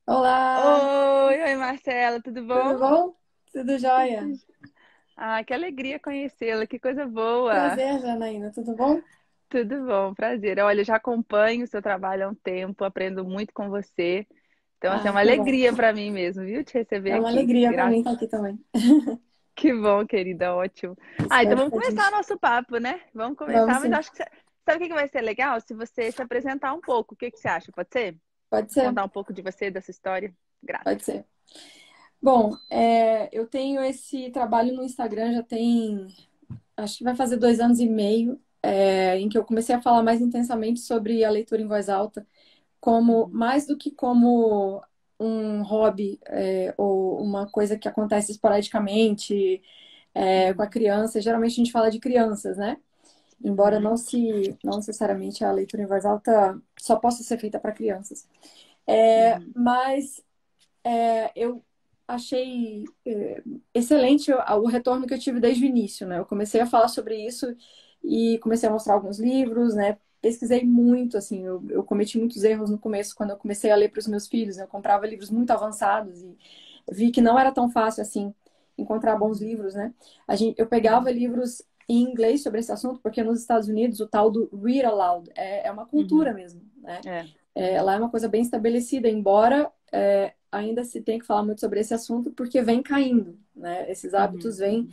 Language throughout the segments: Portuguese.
Olá, Oi, Marcela, tudo tudo bom? bom? Tudo jóia? Ah, que alegria conhecê-la, que coisa boa. Prazer, Janaína, tudo bom? Tudo bom, prazer. Olha, eu já acompanho o seu trabalho há um tempo, aprendo muito com você. Então, assim, é Ah, uma que bom. alegria para mim mesmo, viu, te receber É uma aqui. alegria para mim estar aqui também. Que bom, querida, ótimo. Ah, então Espero vamos que a começar gente... nosso papo, né? Vamos Vamos começar, mas eu sim, acho que sabe o que que vai ser legal? Se você se apresentar um pouco. O que que você acha? Pode ser? pode ser? Contar um pouco de você, dessa história? Grata. Pode ser. Bom, eu tenho esse trabalho no Instagram já tem, acho que vai fazer 2 anos e meio, em que eu comecei a falar mais intensamente sobre a leitura em voz alta, como Uhum, mais do que como um hobby, ou uma coisa que acontece esporadicamente, com a uhum, criança. Geralmente a gente fala de crianças, né? Embora uhum, não necessariamente a leitura em voz alta só possa ser feita para crianças. uhum, Mas eu achei excelente o retorno que eu tive desde o início, né? Eu comecei a falar sobre isso e comecei a mostrar alguns livros, né? Pesquisei muito, assim, eu cometi muitos erros no começo, quando eu comecei a ler para os meus filhos, né? Eu comprava livros muito avançados e vi que não era tão fácil, assim, encontrar bons uhum, livros, né? Eu pegava uhum. livros em inglês sobre esse assunto, porque nos Estados Unidos o tal do read aloud é uma cultura Uhum. mesmo, né? É. Lá é uma coisa bem estabelecida, embora ainda se tenha que falar muito sobre esse assunto, porque vem caindo, né? Esses hábitos Uhum. vêm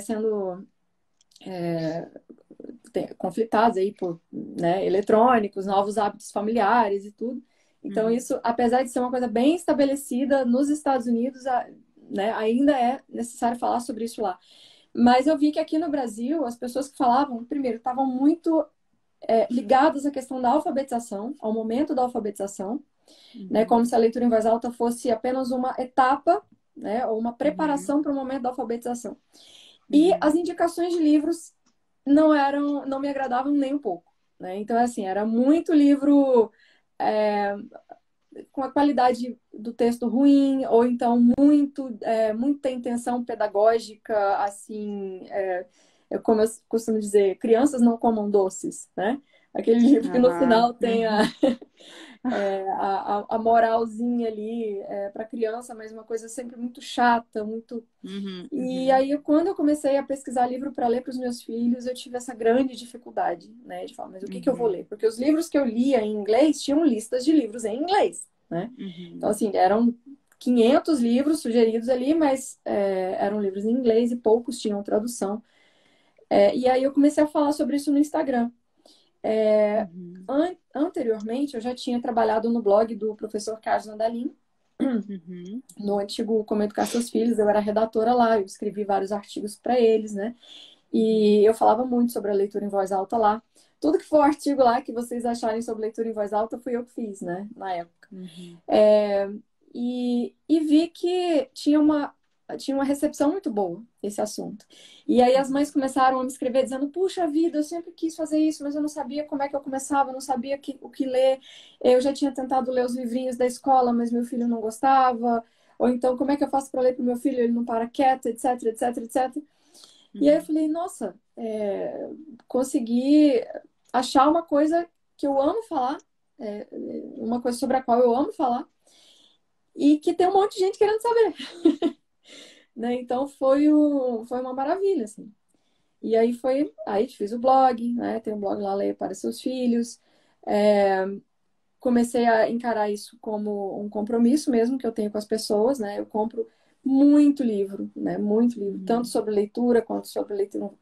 sendo conflitados aí por, né, eletrônicos, novos hábitos familiares e tudo. Então, Uhum. isso, apesar de ser uma coisa bem estabelecida nos Estados Unidos, né, ainda é necessário falar sobre isso lá. Mas eu vi que aqui no Brasil, as pessoas que falavam, primeiro, estavam muito ligadas à questão da alfabetização, ao momento da alfabetização, né, Uhum. como se a leitura em voz alta fosse apenas uma etapa, né, ou uma Uhum. preparação para o momento da alfabetização. E Uhum. as indicações de livros não me agradavam nem um pouco, né? Então, assim, era muito livro é, com a qualidade do texto ruim, ou então muita intenção pedagógica, assim, como eu costumo dizer, crianças não comam doces, né? Aquele livro que no Aham. final tem Uhum. a moralzinha ali para criança, mas uma coisa sempre muito chata, muito. Uhum. E Uhum. aí, quando eu comecei a pesquisar livro para ler para os meus filhos, eu tive essa grande dificuldade, né, de falar, mas o que que eu vou Uhum. ler? Porque os livros que eu lia em inglês tinham listas de livros em inglês, né? Então, Uhum. assim, eram 500 livros sugeridos ali, mas eram livros em inglês e poucos tinham tradução. E aí eu comecei a falar sobre isso no Instagram. Uhum. Anteriormente, eu já tinha trabalhado no blog do professor Carlos Andalim, Uhum. no antigo Como Educar Seus Filhos. Eu era redatora lá, eu escrevi vários artigos para eles, né? Uhum. E eu falava muito sobre a leitura em voz alta lá. Tudo que for artigo lá que vocês acharem sobre leitura em voz alta, fui eu que fiz, né? Na época. Uhum. E vi que tinha uma recepção muito boa esse assunto. E aí as Uhum. mães começaram a me escrever dizendo: Puxa vida, eu sempre quis fazer isso, mas eu não sabia como é que eu começava, eu não sabia o que ler. Eu já tinha tentado ler os livrinhos da escola, mas meu filho não gostava. Ou então, como é que eu faço para ler para o meu filho? Ele não para quieto, etc, etc, etc. E aí eu Uhum. falei: Nossa, consegui achar uma coisa que eu amo falar, uma coisa sobre a qual eu amo falar e que tem um monte de gente querendo saber, né? Então foi uma maravilha, assim. E aí fiz o blog, né? Tem um blog lá, Leia para Seus Filhos. É, Comecei a encarar isso como um compromisso mesmo que eu tenho com as pessoas, né? Eu compro muito livro, né? Muito livro, tanto Uhum. sobre leitura quanto sobre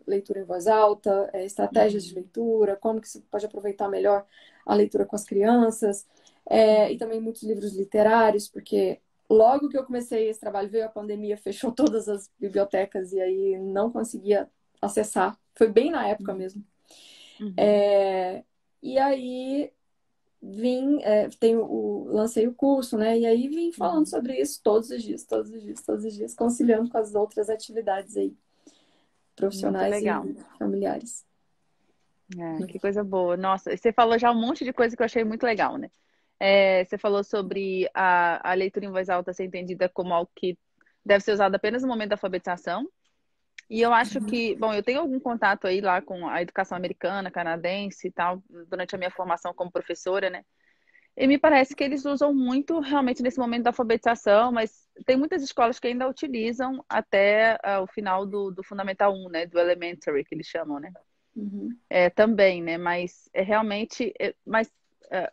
leitura em voz alta, estratégias de Uhum. leitura, como que se pode aproveitar melhor a leitura com as crianças, e Uhum. também muitos livros literários, porque logo que eu comecei esse trabalho veio a pandemia, fechou todas as bibliotecas e aí não conseguia acessar. Foi bem na época Uhum. mesmo. Uhum. É, e aí lancei o curso, né? E aí vim falando Uhum. sobre isso todos os dias, todos os dias, todos os dias, conciliando com as outras atividades aí, Muito profissionais legal. e familiares. É, que coisa boa. Nossa, você falou já um monte de coisa que eu achei muito legal, né? É, você falou sobre a leitura em voz alta ser entendida como algo que deve ser usado apenas no momento da alfabetização. E eu acho que, bom, eu tenho algum contato aí lá com a educação americana, canadense e tal, durante a minha formação como professora, né? E me parece que eles usam muito realmente nesse momento da alfabetização, mas tem muitas escolas que ainda utilizam até o final do Fundamental 1, né? Do Elementary, que eles chamam, né? Uhum. Também, né? Mas realmente,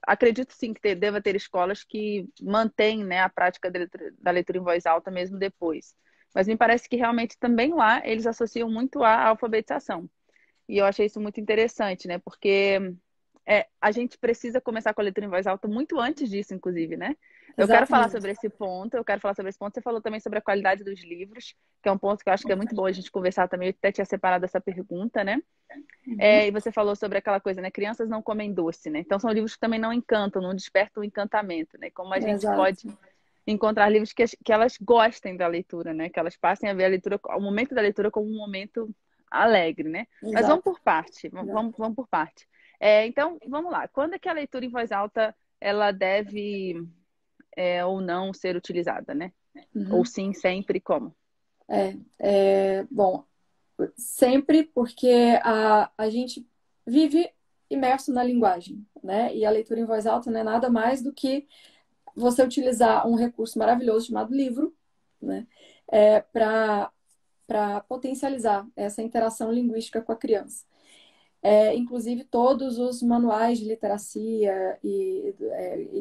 acredito sim que deva ter escolas que mantêm, né, a prática da leitura em voz alta mesmo depois. Mas me parece que realmente também lá eles associam muito à alfabetização. E eu achei isso muito interessante, né? Porque a gente precisa começar com a leitura em voz alta muito antes disso, inclusive, né? Eu quero falar Exatamente. sobre esse ponto, eu quero falar sobre esse ponto. Você falou também sobre a qualidade dos livros, que é um ponto que eu acho que é muito bom a gente conversar também. Eu até tinha separado essa pergunta, né? Uhum. E você falou sobre aquela coisa, né? Crianças não comem doce, né? Então são livros que também não encantam, não despertam o encantamento, né? Como a gente pode Exato. encontrar livros que elas gostem da leitura, né? Que elas passem a ver a leitura, o momento da leitura como um momento alegre, né? Mas vamos Exato. por parte, Exato. vamos por parte. Então, vamos lá. Quando é que a leitura em voz alta ela deve ou não ser utilizada, né? Ou Uhum. sim, sempre, como? Bom, sempre porque a gente vive imerso na linguagem, né? E a leitura em voz alta não é nada mais do que você utilizar um recurso maravilhoso chamado livro, né? Para potencializar essa interação linguística com a criança. Inclusive, todos os manuais de literacia e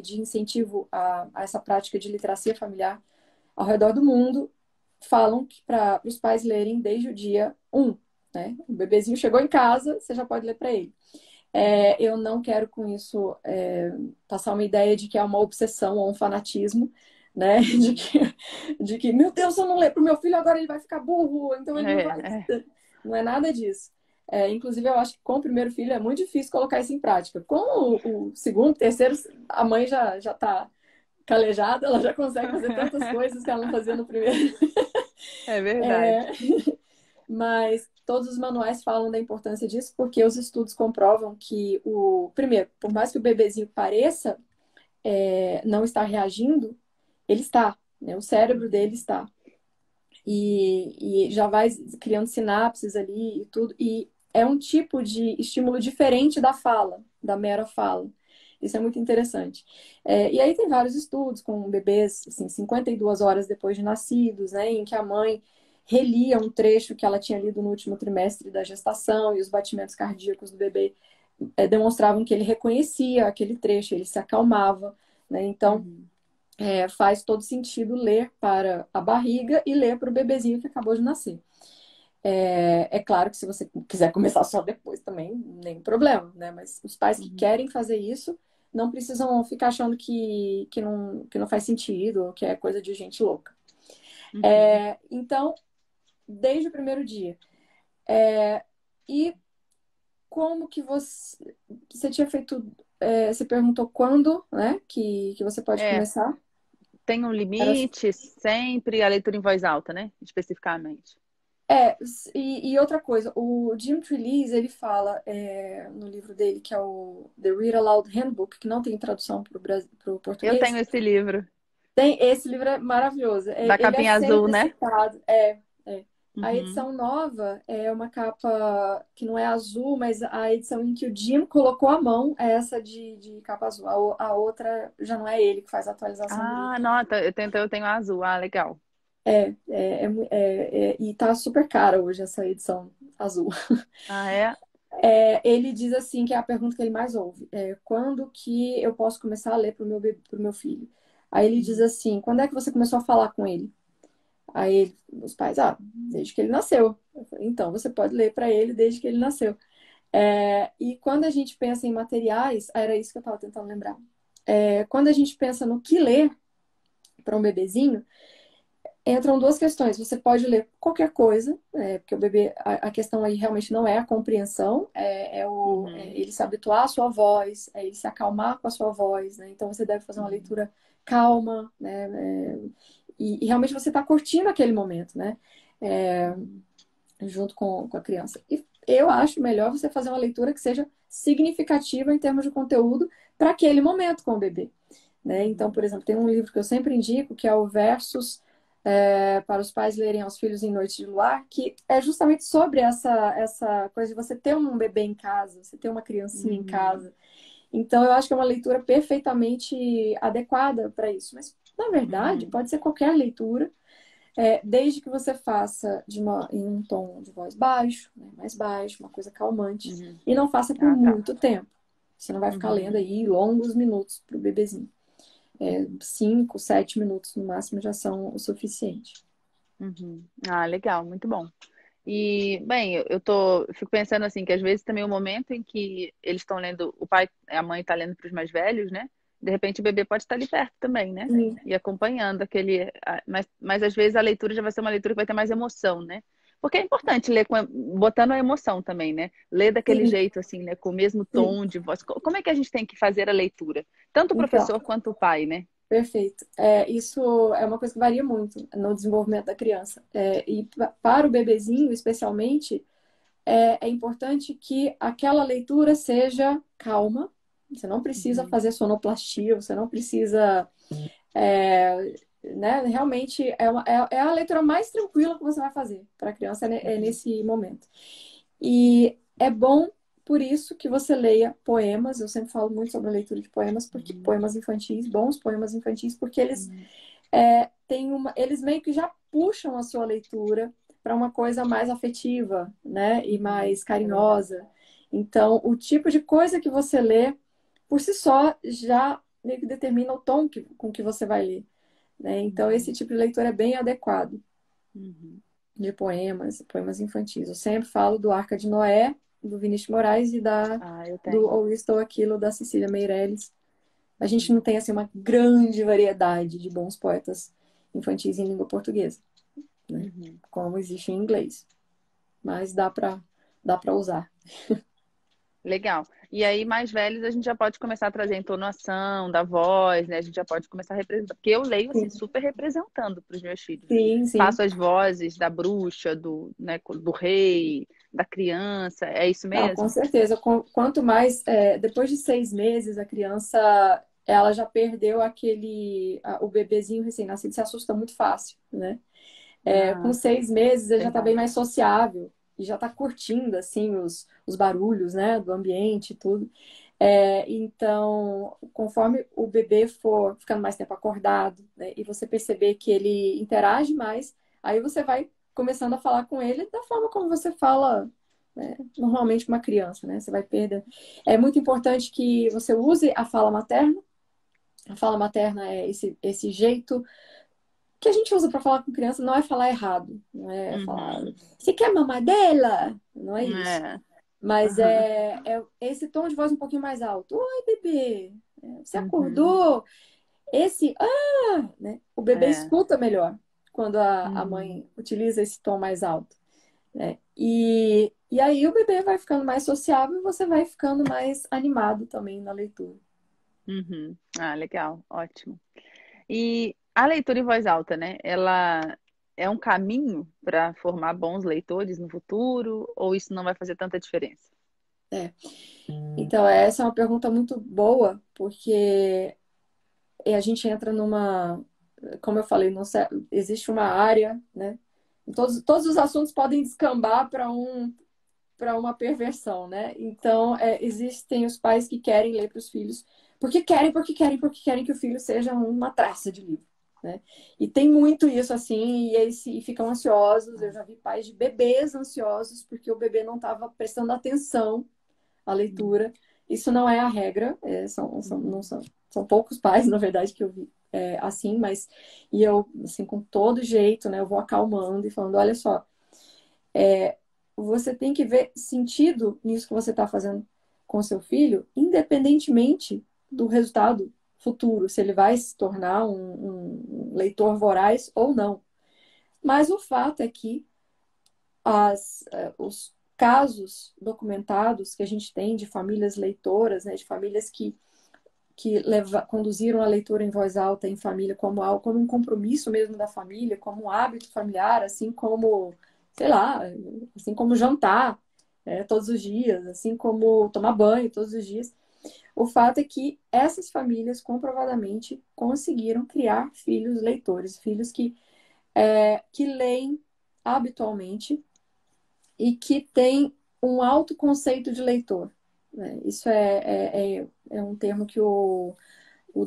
de incentivo a essa prática de literacia familiar ao redor do mundo falam que para os pais lerem desde o dia um, né? O bebezinho chegou em casa, você já pode ler para ele. Eu não quero com isso passar uma ideia de que é uma obsessão ou um fanatismo, né? Uhum. De que, meu Deus, se eu não ler para o meu filho, agora ele vai ficar burro, então ele não vai. É, Não é nada disso. Inclusive, eu acho que com o primeiro filho é muito difícil colocar isso em prática. Com o segundo, terceiro, a mãe já está calejada, ela já consegue fazer tantas coisas que ela não fazia no primeiro. é verdade. É, mas todos os manuais falam da importância disso, porque os estudos comprovam que primeiro, por mais que o bebezinho pareça não estar reagindo, ele está, né? O cérebro dele está. E já vai criando sinapses ali e tudo. E é um tipo de estímulo diferente da fala, da mera fala. Isso é muito interessante. E aí tem vários estudos com bebês, assim, 52 horas depois de nascidos, né, em que a mãe relia um trecho que ela tinha lido no último trimestre da gestação e os batimentos cardíacos do bebê demonstravam que ele reconhecia aquele trecho, ele se acalmava, né? Então, Uhum. faz todo sentido ler para a barriga e ler para o bebezinho que acabou de nascer. Claro que se você quiser começar só depois também, nem problema, né? Mas os pais que Uhum. querem fazer isso não precisam ficar achando que não faz sentido ou que é coisa de gente louca. Uhum. Então, desde o primeiro dia. E como que você tinha feito, você perguntou quando, né, que você pode É, começar? tem um Era limite sempre a leitura em voz alta, né? Especificamente. E outra coisa, o Jim Trelease, ele fala no livro dele, que é o The Read Aloud Handbook, que não tem tradução para o Eu tenho português, esse livro esse livro é maravilhoso. da Ele é capinha azul, sempre né? citado. É. A Uhum. edição nova é uma capa que não é azul, mas a edição em que o Jim colocou a mão é essa de capa azul. A outra já não é ele que faz a atualização do livro. Ah, nota, eu tenho azul. Ah, legal. E tá super cara hoje essa edição azul. Ah, é? Ele diz assim que é a pergunta que ele mais ouve. Quando que eu posso começar a ler pro meu filho? Aí ele diz Uhum. assim, quando é que você começou a falar com ele? Aí os pais, desde que ele nasceu. Eu falei, então, você pode ler para ele desde que ele nasceu. E quando a gente pensa em materiais, era isso que eu estava tentando lembrar. Quando a gente pensa no que ler para um bebezinho, entram duas questões. Você pode ler qualquer coisa, porque o bebê, a questão aí realmente não é a compreensão, Uhum. ele se habituar à sua voz, ele se acalmar com a sua voz, né? Então você deve fazer uma Uhum. leitura calma, né? E realmente você está curtindo aquele momento, né? É, Uhum. junto com a criança. E eu acho melhor você fazer uma leitura que seja significativa em termos de conteúdo para aquele momento com o bebê. Né? Então, Uhum. por exemplo, tem um livro que eu sempre indico, que é o Versos para os pais lerem aos filhos em Noite de Luar, que é justamente sobre essa coisa de você ter um bebê em casa, você ter uma criancinha em Uhum. casa. Então, eu acho que é uma leitura perfeitamente adequada para isso. Mas, na verdade, Uhum, pode ser qualquer leitura, desde que você faça em um tom de voz baixo, né, mais baixo, uma coisa calmante, uhum. e não faça por Ah, tá. muito tempo. Você não vai ficar Uhum, lendo aí longos minutos para o bebezinho. 5, 7 minutos no máximo já são o suficiente. uhum. Ah, legal, muito bom. E, bem, eu fico pensando assim, que às vezes também o momento em que eles estão lendo, o pai, a mãe está lendo para os mais velhos, né? De repente o bebê pode estar ali perto também, né? Sim, E acompanhando mas às vezes a leitura já vai ser uma leitura que vai ter mais emoção, né? Porque é importante ler botando a emoção também, né? Ler daquele sim, jeito, assim, né? Com o mesmo sim. tom de voz. Como é que a gente tem que fazer a leitura? Tanto o Então, professor quanto o pai, né? perfeito. Isso é uma coisa que varia muito no desenvolvimento da criança. E para o bebezinho, especialmente, é importante que aquela leitura seja calma. Você não precisa Uhum, fazer sonoplastia, você não precisa. Né, realmente é a leitura mais tranquila que você vai fazer para a criança uhum, nesse momento. E é bom, por isso, que você leia poemas. Eu sempre falo muito sobre a leitura de poemas, porque uhum, poemas infantis, bons poemas infantis, porque eles uhum, eles meio que já puxam a sua leitura para uma coisa mais afetiva, né? E uhum. mais É verdade. carinhosa. Então, o tipo de coisa que você lê, por si só, já meio que determina o tom com que você vai ler, né? Então, esse Uhum, tipo de leitura é bem adequado uhum. de poemas infantis. Eu sempre falo do Arca de Noé, do Vinícius de Moraes, e Ah, eu do tenho. Ou Isto ou Aquilo, da Cecília Meirelles. A gente Uhum, não tem assim uma grande variedade de bons poetas infantis em língua portuguesa, né? uhum. Como existe em inglês, mas dá para usar. Legal. E aí, mais velhos, a gente já pode começar a trazer a entonação da voz, né? A gente já pode começar a representar. Porque eu leio, assim, Sim, super representando para os meus filhos, né? sim, sim. Faço as vozes da bruxa, né, do rei, da criança. É isso Não, com mesmo? certeza. Quanto mais, depois de 6 meses, a criança, ela já perdeu o bebezinho recém-nascido se assusta muito fácil, né? Com Ah, 6 meses, ele já está bem verdade. mais sociável e já está curtindo, assim, os barulhos, né, do ambiente e tudo. Então, conforme o bebê for ficando mais tempo acordado, né, e você perceber que ele interage mais, aí você vai começando a falar com ele da forma como você fala, né, normalmente com uma criança, né? Você vai perder. É muito importante que você use a fala materna. A fala materna é esse jeito que a gente usa para falar com criança, não é falar errado, não é falar, Uhum. você quer mamadeira? Não é isso. É. Mas Aham. é esse tom de voz um pouquinho mais alto. Oi, bebê, você Uhum. acordou? Né? O bebê É. escuta melhor quando a Uhum. mãe utiliza esse tom mais alto, né? E aí o bebê vai ficando mais sociável e você vai ficando mais animado também na leitura. Uhum. Ah, legal. Ótimo. E a leitura em voz alta, né? Ela é um caminho para formar bons leitores no futuro, ou isso não vai fazer tanta diferença? É. Então, essa é uma pergunta muito boa, porque a gente entra como eu falei, existe uma área, né? Todos os assuntos podem descambar para uma perversão, né? Então, existem os pais que querem ler para os filhos porque querem, porque querem, porque querem que o filho seja uma traça de livro, né? E tem muito isso assim, e ficam ansiosos. Eu já vi pais de bebês ansiosos porque o bebê não estava prestando atenção à Uhum. leitura. Isso não é a regra, não Uhum. são poucos pais, na verdade, que eu vi assim, mas e eu, assim, com todo jeito, né, eu vou acalmando e falando, olha só, você tem que ver sentido nisso que você está fazendo com seu filho, independentemente do resultado futuro, se ele vai se tornar um leitor voraz ou não. Mas o fato é que os casos documentados que a gente tem de famílias leitoras, né, de famílias que conduziram a leitura em voz alta em família como algo, como um compromisso mesmo da família, como um hábito familiar, assim como, sei lá, assim como jantar todos os dias, assim como tomar banho todos os dias. O fato é que essas famílias comprovadamente conseguiram criar filhos leitores, filhos que leem habitualmente e que têm um alto conceito de leitor. né? Isso é um termo que o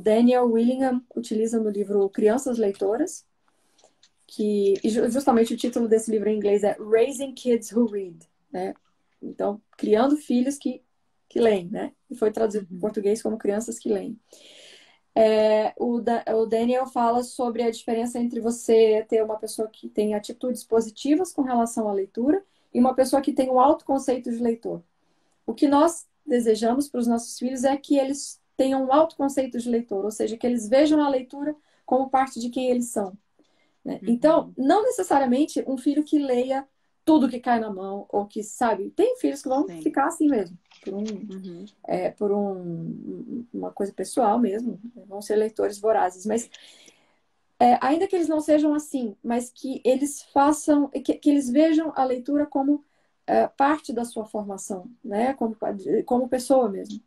Daniel Willingham utiliza no livro Crianças Leitoras, e justamente o título desse livro em inglês é Raising Kids Who Read, né? Então, criando filhos que leem, né? E foi traduzido para o Uhum. português como crianças que leem. O Daniel fala sobre a diferença entre você ter uma pessoa que tem atitudes positivas com relação à leitura e uma pessoa que tem um alto conceito de leitor. O que nós desejamos para os nossos filhos é que eles tenham um alto conceito de leitor, ou seja, que eles vejam a leitura como parte de quem eles são, né? Então, Uhum. não necessariamente um filho que leia tudo que cai na mão, ou que, sabe, tem filhos que vão Sim. ficar assim mesmo, Uhum. uma coisa pessoal mesmo, vão ser leitores vorazes, mas ainda que eles não sejam assim, mas que eles façam, que eles vejam a leitura como parte da sua formação, né? Como pessoa mesmo.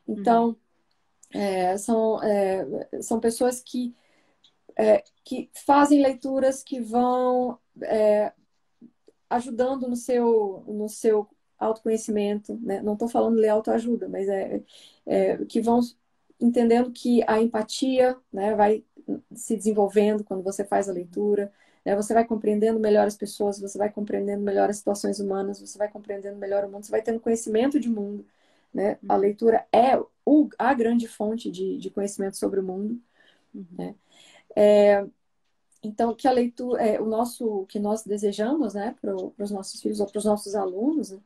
Uhum. Então, são pessoas que fazem leituras que vão ajudando no seu autoconhecimento, né? Não estou falando de autoajuda, mas que vão entendendo que a empatia, né, vai se desenvolvendo quando você faz a leitura, né? Você vai compreendendo melhor as pessoas, você vai compreendendo melhor as situações humanas, você vai compreendendo melhor o mundo, você vai tendo conhecimento de mundo, né? A Uhum. leitura é a grande fonte de conhecimento sobre o mundo, Uhum. né? Então, que a leitura, o que nós desejamos, né, para os nossos filhos ou para os nossos alunos, né,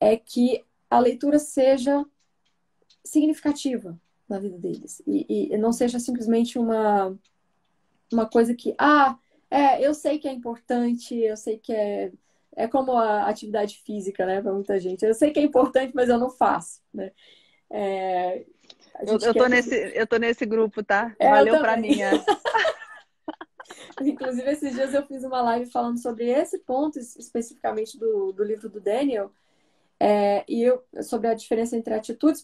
é que a leitura seja significativa na vida deles e não seja simplesmente uma coisa que, eu sei que é importante, eu sei que é como a atividade física, né, para muita gente. Eu sei que é importante, mas eu não faço, né? A Eu, gente eu tô quer que. nesse, eu tô nesse grupo, tá? Eu Valeu pra também. mim. Inclusive, esses dias eu fiz uma live falando sobre esse ponto especificamente do livro do Daniel, sobre a diferença entre atitudes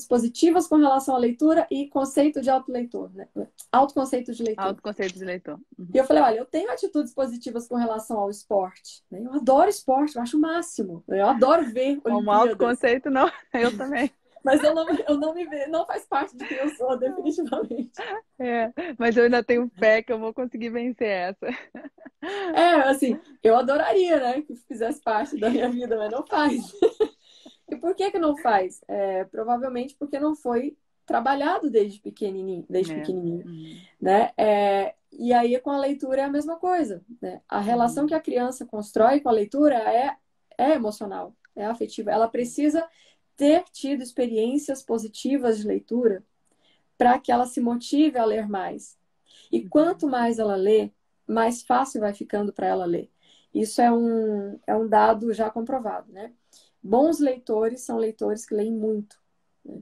positivas com relação à leitura e conceito de autoleitor, né? Autoconceito de leitor. Autoconceito de leitor. E eu falei, olha, eu tenho atitudes positivas com relação ao esporte, né? Eu adoro esporte, eu acho o máximo. Eu adoro ver Como Olimpíadas. autoconceito, não. Eu também. Mas eu não me vejo, não faz parte de quem eu sou, definitivamente. É, mas eu ainda tenho fé que eu vou conseguir vencer essa. Assim, eu adoraria, né, que fizesse parte da minha vida, mas não faz. E por que que não faz? Provavelmente porque não foi trabalhado desde É. pequenininho, Uhum. né? E aí com a leitura é a mesma coisa, né? A relação que Uhum. a criança constrói com a leitura é emocional, é afetiva. Ela precisa ter tido experiências positivas de leitura para que ela se motive a ler mais. E Uhum. quanto mais ela lê, mais fácil vai ficando para ela ler. Isso é um dado já comprovado, né? Bons leitores são leitores que leem muito, né?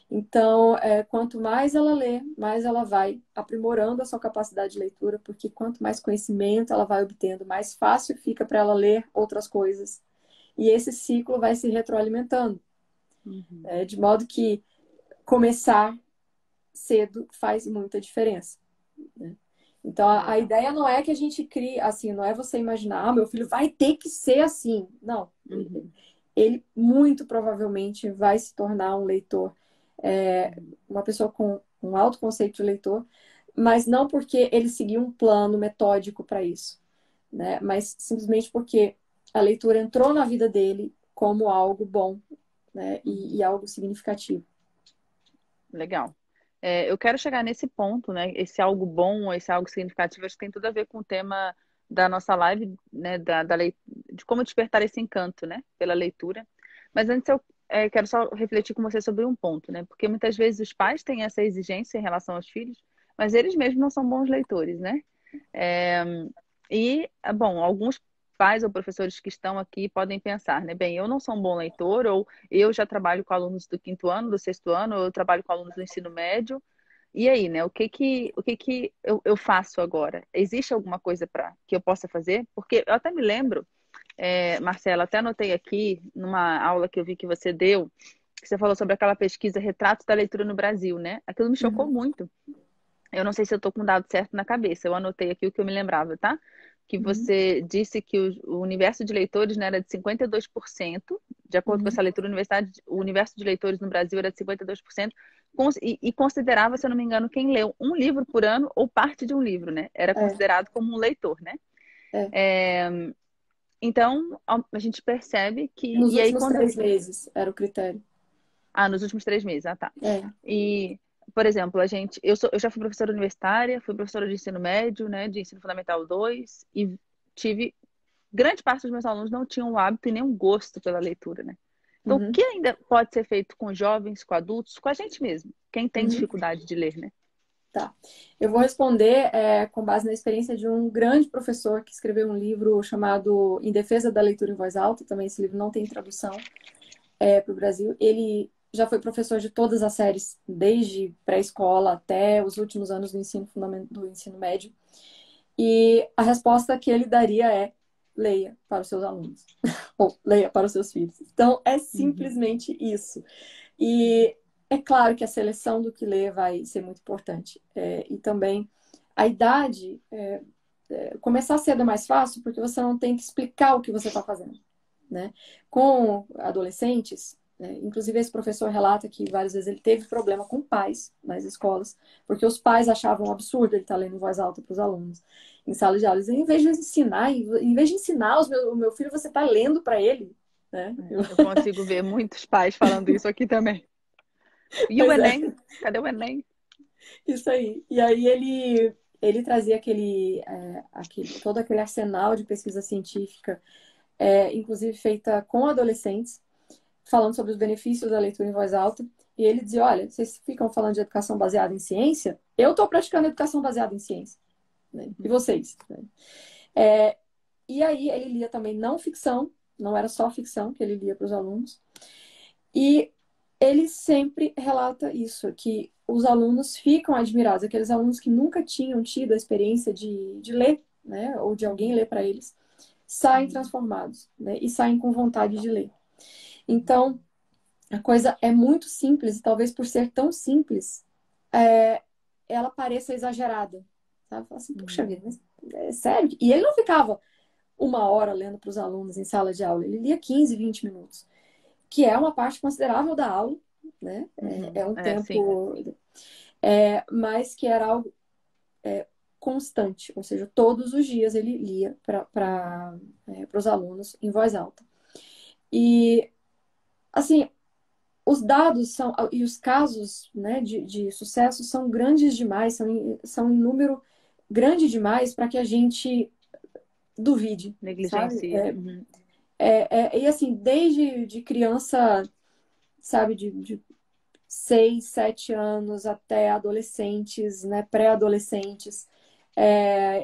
Então, quanto mais ela lê, mais ela vai aprimorando a sua capacidade de leitura, porque quanto mais conhecimento ela vai obtendo, mais fácil fica para ela ler outras coisas. E esse ciclo vai se retroalimentando, Uhum. de modo que começar cedo faz muita diferença, né? Então, a Legal. ideia não é que a gente crie assim, não é você imaginar, meu filho vai ter que ser assim. Não. Uhum. Ele muito provavelmente vai se tornar um leitor, Uhum. uma pessoa com um alto conceito de leitor, mas não porque ele seguiu um plano metódico para isso, né? Mas simplesmente porque a leitura entrou na vida dele como algo bom, né? E Uhum. algo significativo. Legal. Eu quero chegar nesse ponto, né? Esse algo bom, esse algo significativo, acho que tem tudo a ver com o tema da nossa live, né? De como despertar esse encanto, né? Pela leitura. Mas antes eu quero só refletir com você sobre um ponto, né? Porque muitas vezes os pais têm essa exigência em relação aos filhos, mas eles mesmos não são bons leitores, né? É, bom, alguns pais ou professores que estão aqui podem pensar, né? Bem, eu não sou um bom leitor, ou eu já trabalho com alunos do quinto ano, do sexto ano, ou eu trabalho com alunos do ensino médio. E aí, né? O que que eu faço agora? Existe alguma coisa para que eu possa fazer? Porque eu até me lembro, Marcela, até anotei aqui numa aula que eu vi que você deu, que você falou sobre aquela pesquisa Retratos da Leitura no Brasil, né? Aquilo me chocou Uhum, muito. Eu não sei se eu estou com o dado certo na cabeça. Eu anotei aqui o que eu me lembrava, tá? Que uhum, você disse que o universo de leitores, né, era de 52%, De acordo com Uhum. essa leitura, o universo de leitores no Brasil era de 52%, e considerava, se eu não me engano, quem leu um livro por ano ou parte de um livro, né? Era É, considerado como um leitor, né? é. Então, a gente percebe que... Nos E aí, últimos quando... 3 meses era o critério. Ah, nos últimos 3 meses, ah, tá. É. E, por exemplo, eu já fui professora universitária, fui professora de ensino médio, né? De ensino fundamental 2 e tive... Grande parte dos meus alunos não tinham o hábito e nem um gosto pela leitura, né? Então, o Uhum. que ainda pode ser feito com jovens, com adultos, com a gente mesmo? Quem tem Uhum. dificuldade de ler, né? Tá. Eu vou responder com base na experiência de um grande professor que escreveu um livro chamado Em Defesa da Leitura em Voz Alta. Também esse livro não tem tradução para o Brasil. Ele já foi professor de todas as séries, desde pré-escola até os últimos anos do ensino do ensino médio. E a resposta que ele daria é: leia para os seus alunos, ou leia para os seus filhos. Então, é Uhum. simplesmente isso. E é claro que a seleção do que lê vai ser muito importante. E também a idade, começar cedo é mais fácil, porque você não tem que explicar o que você está fazendo, né? Com adolescentes, né? Inclusive esse professor relata que várias vezes ele teve problema com pais nas escolas, porque os pais achavam um absurdo ele estar lendo em voz alta para os alunos em sala de aula. Em vez de ensinar, o meu filho, você está lendo para ele, né? Eu consigo ver muitos pais falando isso aqui também. E o Pois é. Enem? Cadê o Enem? Isso aí. E aí ele trazia todo aquele arsenal de pesquisa científica, inclusive feita com adolescentes, falando sobre os benefícios da leitura em voz alta. E ele dizia: olha, vocês ficam falando de educação baseada em ciência, eu estou praticando educação baseada em ciência, né? E vocês? Né? E aí ele lia também não ficção, não era só ficção que ele lia para os alunos. E ele sempre relata isso, que os alunos ficam admirados, aqueles alunos que nunca tinham tido a experiência de ler, né, ou de alguém ler para eles, saem Uhum. transformados, né, e saem com vontade de ler. Então, a coisa é muito simples, e talvez por ser tão simples, ela pareça exagerada. Sabe? Fala assim, puxa Uhum. vida, mas é sério? E ele não ficava 1 hora lendo para os alunos em sala de aula, ele lia 15, 20 minutos, que é uma parte considerável da aula, né? É um Sim. tempo, mas que era algo constante, ou seja, todos os dias ele lia para os alunos em voz alta. E, assim, os dados e os casos, né, de sucesso são grandes demais, são em número grande demais para que a gente duvide, sabe? Negligencia. Uhum. E assim, desde de criança, sabe, de 6, 7 anos até adolescentes, né, pré-adolescentes.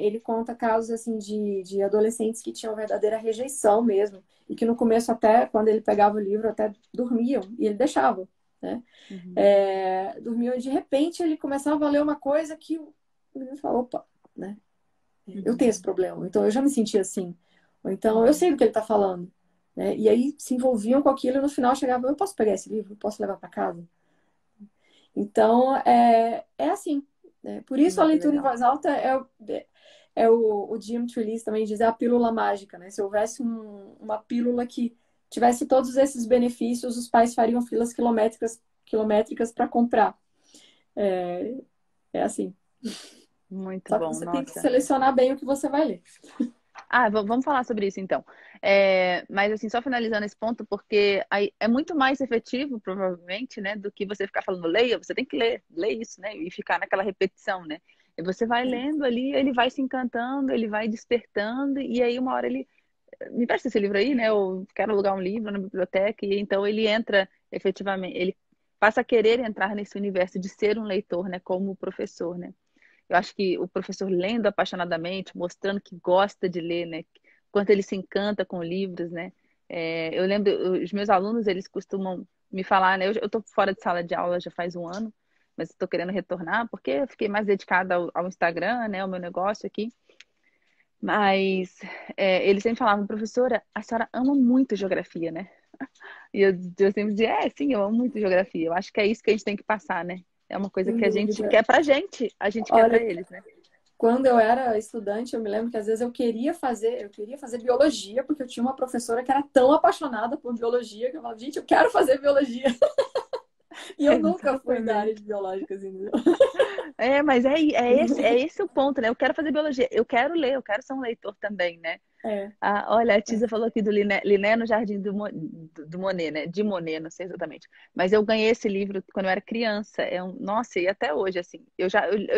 Ele conta casos assim de adolescentes que tinham verdadeira rejeição mesmo, e que no começo, até quando ele pegava o livro, até dormiam, e ele deixava, né? Uhum. Dormiam, e de repente ele começava a ler uma coisa que o menino falou: opa, né? Eu tenho Uhum. esse problema, então eu já me senti assim, ou então eu Uhum. sei do que ele está falando. Né? E aí se envolviam com aquilo e no final chegava: eu posso pegar esse livro? Eu posso levar para casa? Então, é assim. Né? Por isso a Muito leitura em legal. voz alta o Jim Trelease também diz, é a pílula mágica. Né? Se houvesse uma pílula que tivesse todos esses benefícios, os pais fariam filas quilométricas para comprar. É, é assim. Muito Só que bom, você tem que nossa. selecionar bem o que você vai ler. Ah, vamos falar sobre isso então. Mas assim, só finalizando esse ponto, porque aí é muito mais efetivo, provavelmente, né, do que você ficar falando, leia, você tem que ler, lê isso, né, e ficar naquela repetição, né. E você vai lendo ali, ele vai se encantando, ele vai despertando, e aí uma hora ele me presta esse livro aí, né, eu quero alugar um livro na biblioteca, e então ele entra efetivamente, ele passa a querer entrar nesse universo de ser um leitor, né, como professor, né. Eu acho que o professor lendo apaixonadamente, mostrando que gosta de ler, né? Quanto ele se encanta com livros, né? Eu lembro, os meus alunos, eles costumam me falar, né? Eu tô fora de sala de aula já faz um ano, mas estou querendo retornar porque eu fiquei mais dedicada ao Instagram, né? Ao meu negócio aqui. Mas eles sempre falavam, professora, a senhora ama muito geografia, né? E eu sempre dizia, sim, eu amo muito geografia. Eu acho que é isso que a gente tem que passar, né? É uma coisa Sem que a gente dúvida. quer pra gente, a gente quer pra Olha, eles, né? quando eu era estudante, eu me lembro que às vezes eu queria fazer biologia, porque eu tinha uma professora que era tão apaixonada por biologia que eu falava, gente, eu quero fazer biologia. E eu nunca fui da área Exatamente. de biológica, assim. Mas é esse o ponto, né? Eu quero fazer biologia, eu quero ler, eu quero ser um leitor também, né? É, Ah, olha, a é. Tisa falou aqui do Liné no Jardim do Monet, né? De Monet, não sei exatamente. Mas eu ganhei esse livro quando eu era criança. Nossa, e até hoje, assim. Eu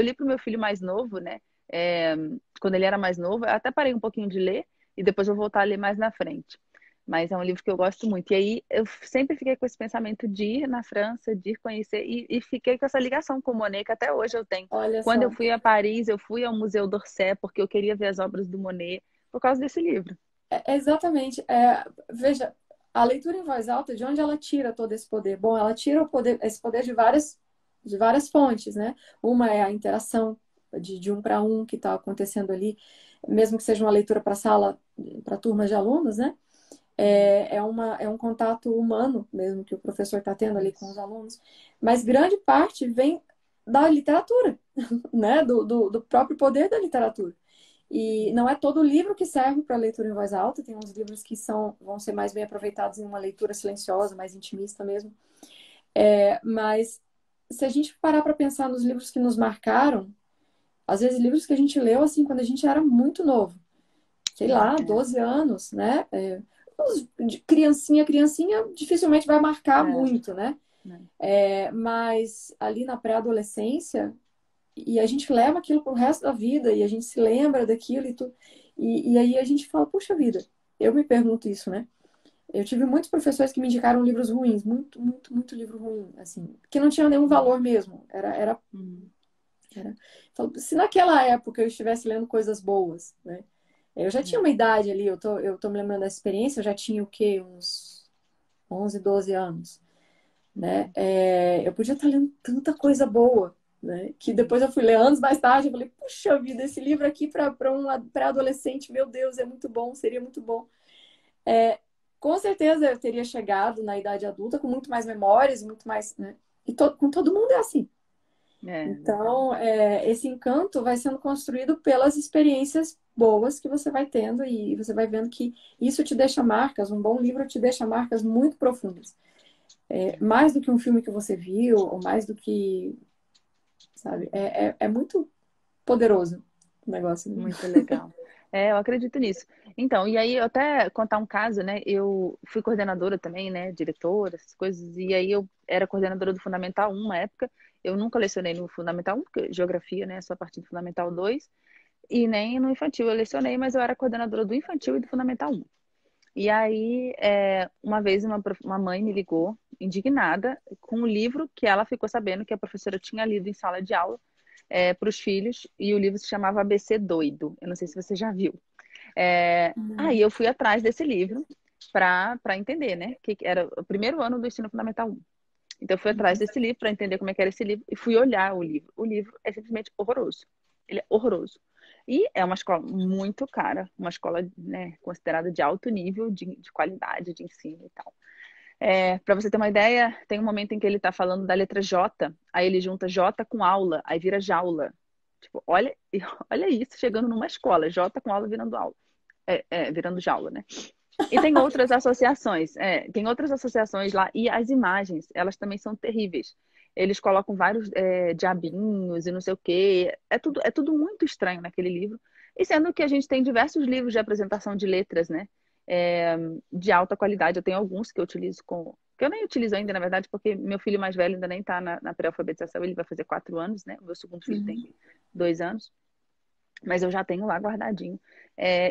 li para o meu filho mais novo, né? É, quando ele era mais novo, eu até parei um pouquinho de ler e depois eu vou voltar a ler mais na frente. Mas é um livro que eu gosto muito. E aí eu sempre fiquei com esse pensamento de ir na França, de ir conhecer, e fiquei com essa ligação com o Monet, que até hoje eu tenho. Olha Quando eu só. fui a Paris, eu fui ao Museu d'Orsay, porque eu queria ver as obras do Monet por causa desse livro. Exatamente. Veja, a leitura em voz alta, de onde ela tira todo esse poder? Bom, ela tira esse poder de várias fontes, né? Uma é a interação de um para um que está acontecendo ali, mesmo que seja uma leitura para sala, para turmas de alunos, né? É um contato humano mesmo que o professor está tendo ali com os Isso. alunos. Mas grande parte vem da literatura, né? Do próprio poder da literatura. E não é todo livro que serve para leitura em voz alta, tem uns livros que vão ser mais bem aproveitados em uma leitura silenciosa, mais intimista mesmo. Mas se a gente parar para pensar nos livros que nos marcaram, às vezes livros que a gente leu assim quando a gente era muito novo, sei lá, É, 12 anos, né? De criancinha dificilmente vai marcar é, muito, né? né? Mas ali na pré-adolescência, e a gente leva aquilo pro resto da vida, e a gente se lembra daquilo e tudo. E aí a gente fala, puxa vida, eu me pergunto isso, né? Eu tive muitos professores que me indicaram livros ruins, muito, muito, muito livro ruim, assim, que não tinham nenhum valor mesmo. Hum, Era... Se naquela época eu estivesse lendo coisas boas, né? Eu já tinha é, uma idade ali, eu tô me lembrando da experiência, eu já tinha o quê? Uns 11, 12 anos, né? Eu podia estar lendo tanta coisa boa, né? Que depois eu fui ler anos mais tarde, eu falei, puxa vida, esse livro aqui para um pré-adolescente, meu Deus, é muito bom, seria muito bom. Com certeza eu teria chegado na idade adulta com muito mais memórias, muito mais, né? Com todo mundo é assim. verdade. Então, esse encanto vai sendo construído pelas experiências boas que você vai tendo e você vai vendo que isso te deixa marcas, um bom livro te deixa marcas muito profundas. Mais do que um filme que você viu, ou mais do que, sabe, é muito poderoso o negócio, né? Muito legal. Eu acredito nisso. Então, e aí eu até contar um caso, né? Eu fui coordenadora também, né? Diretora, essas coisas. E aí eu era coordenadora do Fundamental 1 na época. Eu nunca lecionei no Fundamental 1, porque geografia, né? Só a partir do Fundamental 2. E nem no infantil eu lecionei, mas eu era coordenadora do infantil e do Fundamental 1. E aí, uma vez uma mãe me ligou, indignada, com um livro que ela ficou sabendo que a professora tinha lido em sala de aula para os filhos, e o livro se chamava ABC Doido. Eu não sei se você já viu. Aí eu fui atrás desse livro para entender, né? Que era o primeiro ano do ensino fundamental 1. Então eu fui atrás desse livro para entender como é que era esse livro e fui olhar o livro. O livro é simplesmente horroroso. Ele é horroroso. E é uma escola muito cara, uma escola, né, considerada de alto nível de qualidade de ensino e tal. Para você ter uma ideia, tem um momento em que ele está falando da letra J, aí ele junta J com aula, aí vira jaula. Tipo, olha, olha isso chegando numa escola, J com aula virando aula, virando jaula, né? E tem outras associações lá, e as imagens, elas também são terríveis. Eles colocam vários diabinhos e não sei o quê. É tudo muito estranho naquele livro. E sendo que a gente tem diversos livros de apresentação de letras, né? É, de alta qualidade. Eu tenho alguns que eu utilizo que eu nem utilizo ainda, na verdade, porque meu filho mais velho ainda nem está na pré-alfabetização, ele vai fazer 4 anos, né? O meu segundo filho tem Uhum. 2 anos, mas eu já tenho lá guardadinho.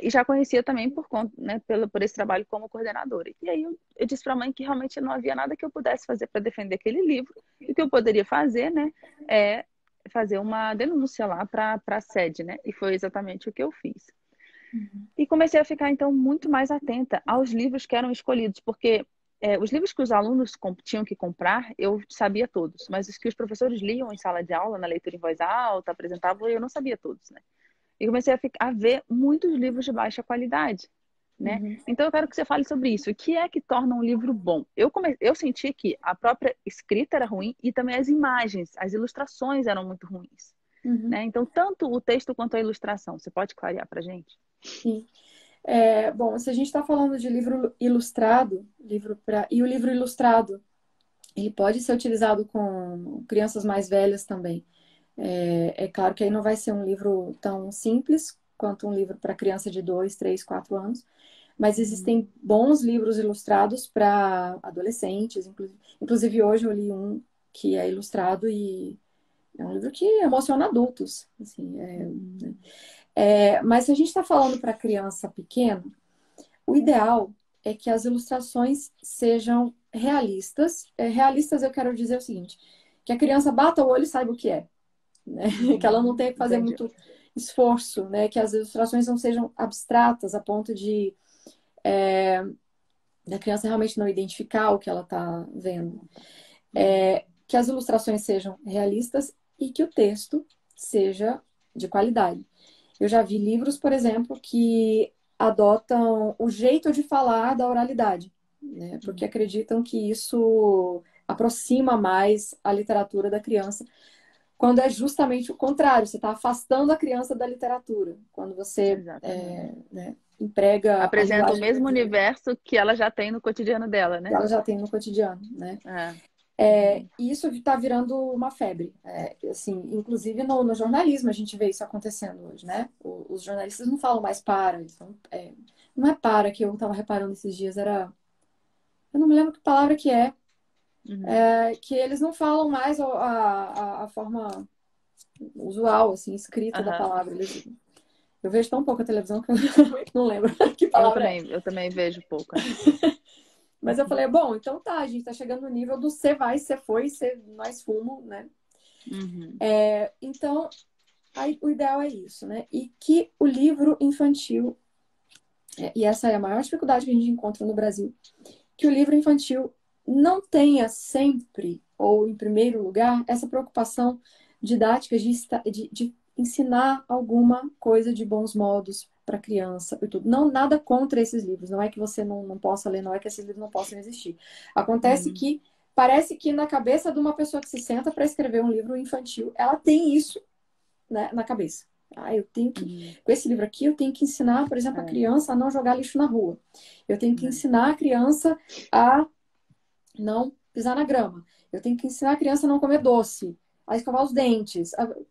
E já conhecia também por conta, né, por esse trabalho como coordenadora. E aí eu disse para a mãe que realmente não havia nada que eu pudesse fazer para defender aquele livro. E o que eu poderia fazer, né, é fazer uma denúncia lá para a sede, né? E foi exatamente o que eu fiz. E comecei a ficar, então, muito mais atenta aos livros que eram escolhidos, porque os livros que os alunos tinham que comprar, eu sabia todos, mas os que os professores liam em sala de aula, na leitura em voz alta, apresentavam, eu não sabia todos, né? E comecei a ver muitos livros de baixa qualidade, né? Uhum. Então eu quero que você fale sobre isso. O que é que torna um livro bom? Eu senti que a própria escrita era ruim e também as imagens, as ilustrações eram muito ruins. Uhum. né? Então, tanto o texto quanto a ilustração, você pode clarear para gente? Sim. Bom, se a gente está falando de livro ilustrado, e o livro ilustrado, ele pode ser utilizado com crianças mais velhas também. É claro que aí não vai ser um livro tão simples quanto um livro para criança de 2, 3, 4 anos, mas existem bons livros ilustrados para adolescentes. Inclusive, hoje eu li um que é ilustrado e é um livro que emociona adultos. Assim, mas se a gente está falando para criança pequena, o ideal é que as ilustrações sejam realistas. Realistas eu quero dizer o seguinte, que a criança bata o olho e saiba o que é, né? Que ela não tenha que fazer Entendi. muito esforço, né? Que as ilustrações não sejam abstratas a ponto de da criança realmente não identificar o que ela está vendo. Que as ilustrações sejam realistas e que o texto seja de qualidade. Eu já vi livros, por exemplo, que adotam o jeito de falar da oralidade, né? Porque acreditam que isso aproxima mais a literatura da criança, quando é justamente o contrário, você está afastando a criança da literatura, quando você Exatamente. né, emprega a Apresenta o linguagem mesmo universo que ela já tem no cotidiano dela, que né? ela já tem no cotidiano, né? É. E isso está virando uma febre. Assim, inclusive no jornalismo a gente vê isso acontecendo hoje, né? Os jornalistas não falam mais para, não é para que eu estava reparando esses dias, eu não me lembro que palavra que Uhum. que eles não falam mais a forma usual, assim, escrita da Aham. palavra. Eu vejo tão pouco a televisão que eu realmente não lembro que palavra é. Eu também vejo pouco. É. Mas eu falei, bom, então tá, a gente tá chegando no nível do você vai, você foi, você mais fumo, né? Uhum. Então, aí, o ideal é isso, né? E que o livro infantil, e essa é a maior dificuldade que a gente encontra no Brasil, que o livro infantil não tenha sempre, ou em primeiro lugar, essa preocupação didática de ensinar alguma coisa de bons modos para a criança e tudo. Não, nada contra esses livros, não é que você não possa ler, não é que esses livros não possam existir. Acontece Uhum. que parece que na cabeça de uma pessoa que se senta para escrever um livro infantil, ela tem isso, né, na cabeça. Eu tenho que, Uhum. com esse livro aqui, eu tenho que ensinar, por exemplo, a É. criança a não jogar lixo na rua. Eu tenho que É. ensinar a criança a não pisar na grama. Eu tenho que ensinar a criança a não comer doce, a escovar os dentes. Uhum.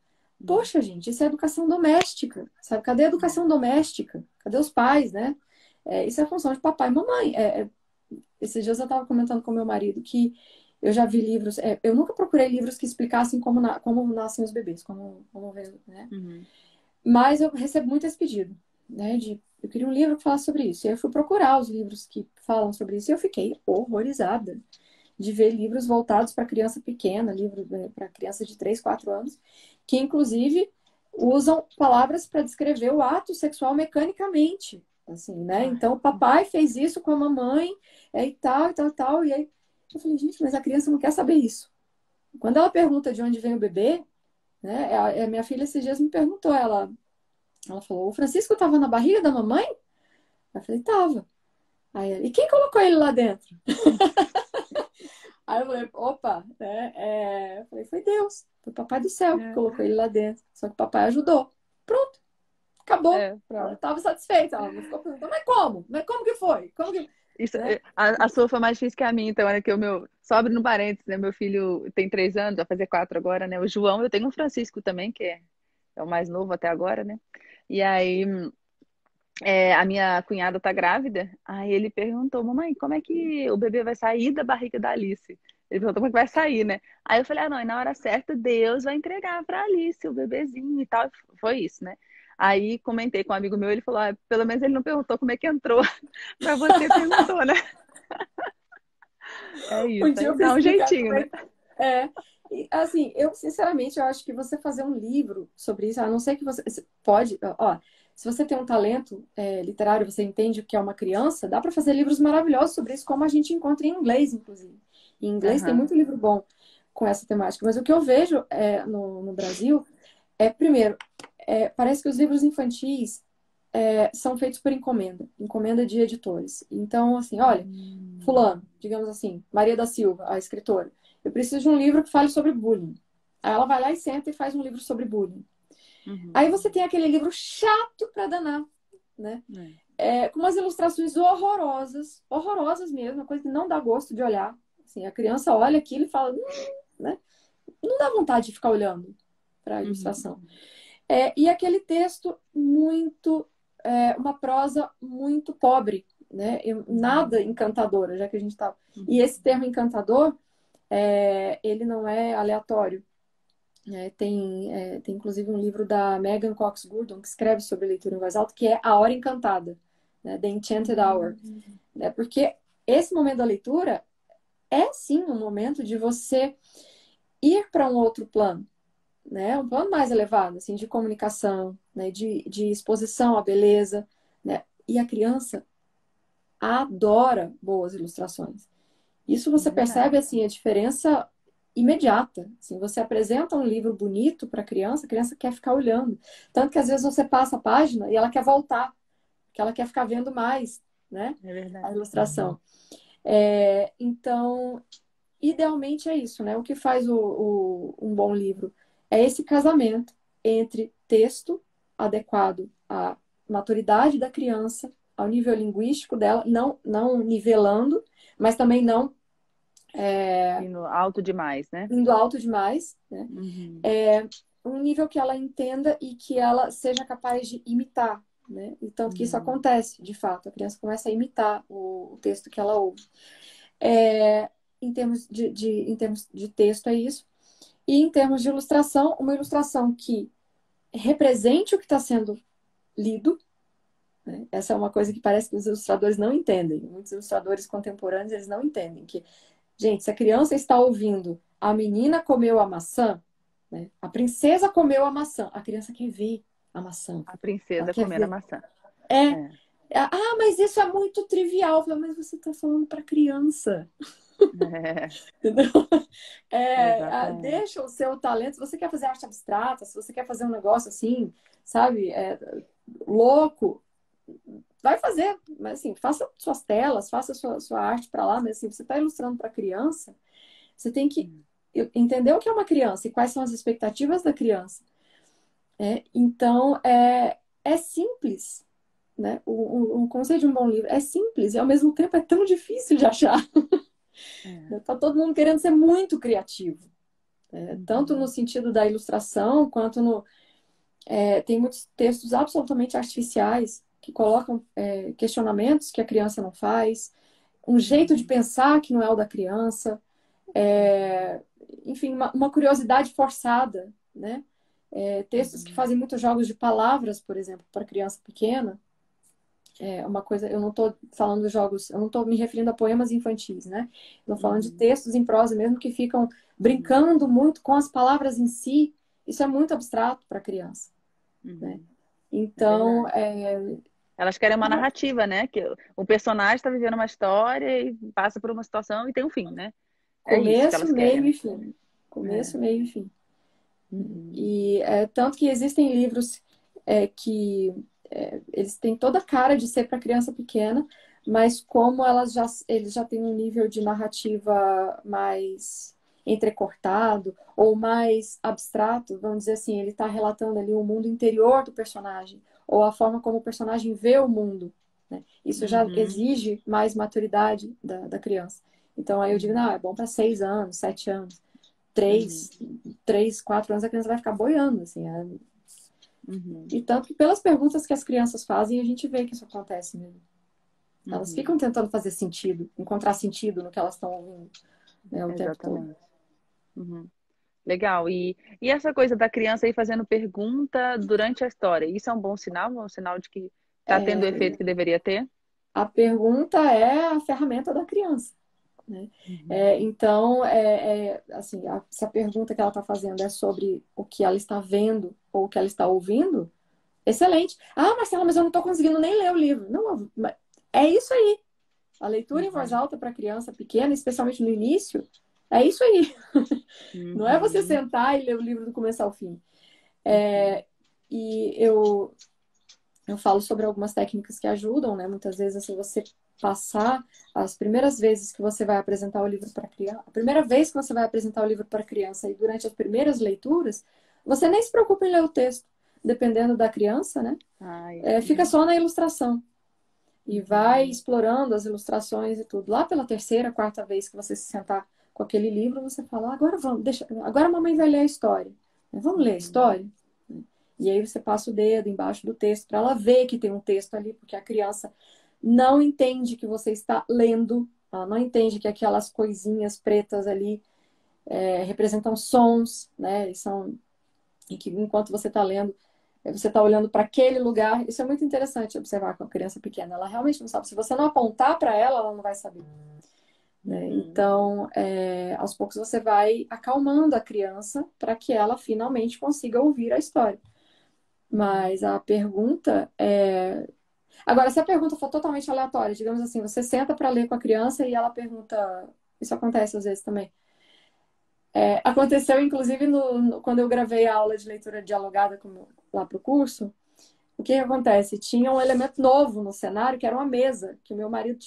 Poxa, gente, isso é educação doméstica, sabe? Cadê a educação doméstica? Cadê os pais, né? Isso é função de papai e mamãe. Esses dias eu estava comentando com meu marido que eu já vi livros. Eu nunca procurei livros que explicassem como nascem os bebês, né? Uhum. Mas eu recebo muito esse pedido, né? Eu queria um livro que falasse sobre isso. E aí eu fui procurar os livros que falam sobre isso e eu fiquei horrorizada de ver livros voltados para criança pequena, livros para criança de 3, 4 anos, que inclusive usam palavras para descrever o ato sexual mecanicamente, assim, né? Ai. Então, o papai fez isso com a mamãe, e tal, e tal, e tal, e aí eu falei, gente, mas a criança não quer saber isso. Quando ela pergunta de onde vem o bebê, né? A minha filha esses dias me perguntou, ela falou, o Francisco estava na barriga da mamãe? Eu falei, tava. Aí ela, e quem colocou ele lá dentro? Aí eu falei, opa, né? Eu falei, foi Deus, foi o Papai do Céu que colocou ele lá dentro. Só que o papai ajudou. Pronto, acabou. Ela Pronto. estava satisfeita. Ela não ficou perguntando, mas como? Mas como que foi? Como que... Isso, Né? a sua foi mais difícil que a minha, então, é que o meu. Só abre no parênteses, né? Meu filho tem 3 anos, vai fazer 4 agora, né? O João, eu tenho um Francisco também, que é o mais novo até agora, né? E aí, a minha cunhada tá grávida, aí ele perguntou, mamãe, como é que o bebê vai sair da barriga da Alice? Ele perguntou como é que vai sair, né? Aí eu falei, não, e na hora certa Deus vai entregar pra Alice o bebezinho e tal. Foi isso, né? Aí comentei com um amigo meu, ele falou, pelo menos ele não perguntou como é que entrou, pra você perguntou, né? É Um isso, dia aí eu fui dá um explicar jeitinho, como né? é. E, assim, eu sinceramente eu acho que você fazer um livro sobre isso, a não ser que você pode, ó, se você tem um talento literário, você entende o que é uma criança, dá para fazer livros maravilhosos sobre isso, como a gente encontra em inglês, inclusive. Em inglês tem Aham. muito livro bom com essa temática. Mas o que eu vejo no Brasil primeiro, parece que os livros infantis são feitos por encomenda de editores. Então, assim, olha, fulano, digamos assim, Maria da Silva, a escritora, eu preciso de um livro que fale sobre bullying. Aí ela vai lá e senta e faz um livro sobre bullying. Aí você tem aquele livro chato para danar, né? Com umas ilustrações horrorosas, horrorosas mesmo, uma coisa que não dá gosto de olhar. Assim, a criança olha aquilo e fala, né? Não dá vontade de ficar olhando para a ilustração. E aquele texto muito, uma prosa muito pobre, né? Nada encantadora, já que a gente tá. E esse termo encantador, ele não é aleatório. Tem inclusive um livro da Megan Cox Gurdon que escreve sobre leitura em voz alta, que é A Hora Encantada, né? The Enchanted Hour. Né? Porque esse momento da leitura é sim um momento de você ir para um outro plano, né? Um plano mais elevado, assim, de comunicação, né? De exposição à beleza, né? E a criança adora boas ilustrações. Isso você percebe, assim, a diferença imediata. Assim, você apresenta um livro bonito para a criança quer ficar olhando. Tanto que às vezes você passa a página e ela quer voltar, porque ela quer ficar vendo mais, né? É verdade. A ilustração. Então, idealmente é isso, né? O que faz um bom livro é esse casamento entre texto adequado à maturidade da criança, ao nível linguístico dela, não nivelando, mas também não Indo alto demais, né? indo alto demais, né? Um nível que ela entenda e que ela seja capaz de imitar, né? E tanto que isso acontece, de fato. A criança começa a imitar o texto que ela ouve. Em termos em termos de texto, é isso. E em termos de ilustração, uma ilustração que represente o que está sendo lido, né? Essa é uma coisa que parece que os ilustradores não entendem. Muitos ilustradores contemporâneos, eles não entendem que, gente, se a criança está ouvindo a menina comeu a maçã, né? A princesa comeu a maçã, a criança quer ver a maçã. A Ela princesa quer comendo a ver. maçã. Ah, mas isso é muito trivial. Eu falo, mas você está falando para criança. Entendeu? Exatamente. Deixa o seu talento. Se você quer fazer arte abstrata, se você quer fazer um negócio assim, sabe, louco, vai fazer. Mas assim, faça suas telas, faça sua arte para lá. Mas assim, você está ilustrando para criança, você tem que entender o que é uma criança e quais são as expectativas da criança. Então, é simples. Né? O conceito de um bom livro é simples e ao mesmo tempo é tão difícil de achar. Tá todo mundo querendo ser muito criativo. Tanto no sentido da ilustração, quanto tem muitos textos absolutamente artificiais que colocam questionamentos que a criança não faz, um jeito de pensar que não é o da criança, enfim, uma curiosidade forçada, né? Textos que fazem muitos jogos de palavras, por exemplo, para criança pequena. Uma coisa, eu não estou falando de jogos, eu não estou me referindo a poemas infantis, né? Estou falando de textos em prosa mesmo que ficam brincando muito com as palavras em si. Isso é muito abstrato para criança, né? Então, elas querem uma narrativa, né? Que o personagem está vivendo uma história e passa por uma situação e tem um fim, né? É isso que começo, elas querem, meio né? e fim. Começo, meio e fim. E tanto que existem livros que eles têm toda a cara de ser para criança pequena, mas como eles já têm um nível de narrativa mais entrecortado ou mais abstrato, vamos dizer assim, ele está relatando ali o mundo interior do personagem ou a forma como o personagem vê o mundo, né? Isso já exige mais maturidade da criança. Então aí eu digo, não, é bom para 6 anos, 7 anos. 3, 4 anos a criança vai ficar boiando, assim. E tanto que pelas perguntas que as crianças fazem, a gente vê que isso acontece mesmo. Elas ficam tentando fazer sentido, encontrar sentido no que elas estão ouvindo, né, o tempo todo. Legal. E essa coisa da criança aí fazendo pergunta durante a história, isso é um bom sinal? É um sinal de que está tendo o efeito que deveria ter? A pergunta é a ferramenta da criança, né? Então, assim, se a pergunta que ela está fazendo é sobre o que ela está vendo ou o que ela está ouvindo, excelente. Ah, Marcela, mas eu não estou conseguindo nem ler o livro. Não, é isso aí. A leitura em voz alta para criança pequena, especialmente no início, é isso aí. Não é você sentar e ler o livro do começo ao fim. E eu falo sobre algumas técnicas que ajudam, né? Muitas vezes, assim, você passar as primeiras vezes que você vai apresentar o livro para criança, a primeira vez que você vai apresentar o livro para criança e durante as primeiras leituras, você nem se preocupa em ler o texto, dependendo da criança, né? Ai, Fica só na ilustração. E vai explorando as ilustrações e tudo. Lá pela terceira, quarta vez que você se sentar com aquele livro, você fala, agora vamos, agora a mamãe vai ler a história. Vamos ler a história? E aí você passa o dedo embaixo do texto para ela ver que tem um texto ali, porque a criança não entende que você está lendo, ela não entende que aquelas coisinhas pretas ali representam sons, né? E que enquanto você está lendo, você está olhando para aquele lugar. Isso é muito interessante observar com a criança pequena. Ela realmente não sabe. Se você não apontar para ela, ela não vai saber. Né? Então, aos poucos você vai acalmando a criança para que ela finalmente consiga ouvir a história. Mas a pergunta é... Agora, se a pergunta for totalmente aleatória, digamos assim, você senta para ler com a criança e ela pergunta... Isso acontece às vezes também. Aconteceu, inclusive, quando eu gravei a aula de leitura dialogada lá para o curso. O que acontece? Tinha um elemento novo no cenário, que era uma mesa, que o meu marido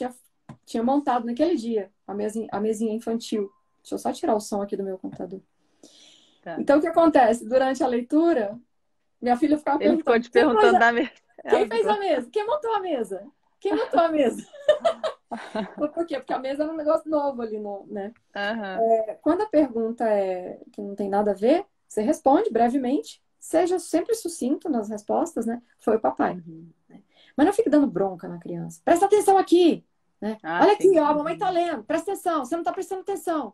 tinha montado naquele dia, a mesinha infantil. Deixa eu só tirar o som aqui do meu computador. tá. Então, o que acontece? Durante a leitura, minha filha ficava Ele ficou perguntando: te perguntando da mesa. quem fez a mesa? Quem montou a mesa? Quem montou a mesa? Por quê? Porque a mesa era um negócio novo ali, né? Quando a pergunta é que não tem nada a ver, você responde brevemente, seja sempre sucinto nas respostas, né? Foi o papai. Né? Mas não fique dando bronca na criança. Presta atenção aqui, né? Olha sim. aqui, ó, a mamãe tá lendo. Presta atenção, você não tá prestando atenção.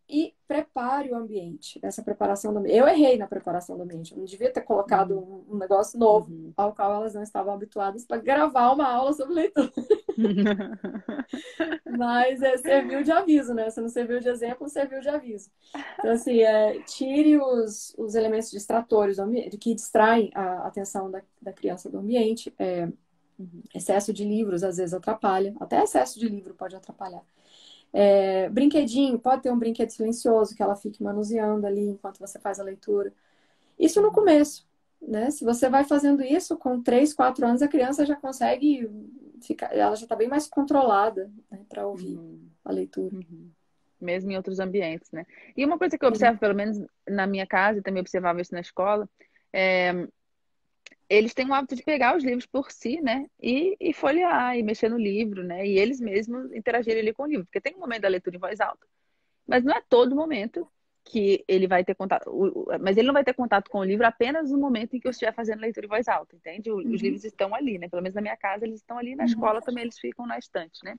E prepare o ambiente. Essa preparação do ambiente. Eu errei na preparação do ambiente. Eu não devia ter colocado um negócio novo ao qual elas não estavam habituadas para gravar uma aula sobre leitura. Mas serviu de aviso, né? Se não serviu de exemplo, serviu de aviso. Então, assim, tire os elementos distratores que distraem a atenção da criança do ambiente. Excesso de livros, às vezes, atrapalha. Até excesso de livro pode atrapalhar. Brinquedinho, pode ter um brinquedo silencioso que ela fique manuseando ali enquanto você faz a leitura. Isso no começo, né? Se você vai fazendo isso com 3, 4 anos, a criança já consegue ela já está bem mais controlada, né, para ouvir a leitura. Mesmo em outros ambientes, né? E uma coisa que eu observo, pelo menos na minha casa, e também observava isso na escola, eles têm o hábito de pegar os livros por si, né? E folhear, e mexer no livro, né? E eles mesmos interagirem ali com o livro. Porque tem um momento da leitura em voz alta, mas não é todo momento que ele vai ter contato. Mas ele não vai ter contato com o livro apenas no momento em que eu estiver fazendo leitura em voz alta, entende? Os livros estão ali, né? Pelo menos na minha casa, eles estão ali. Na escola também eles ficam na estante, né?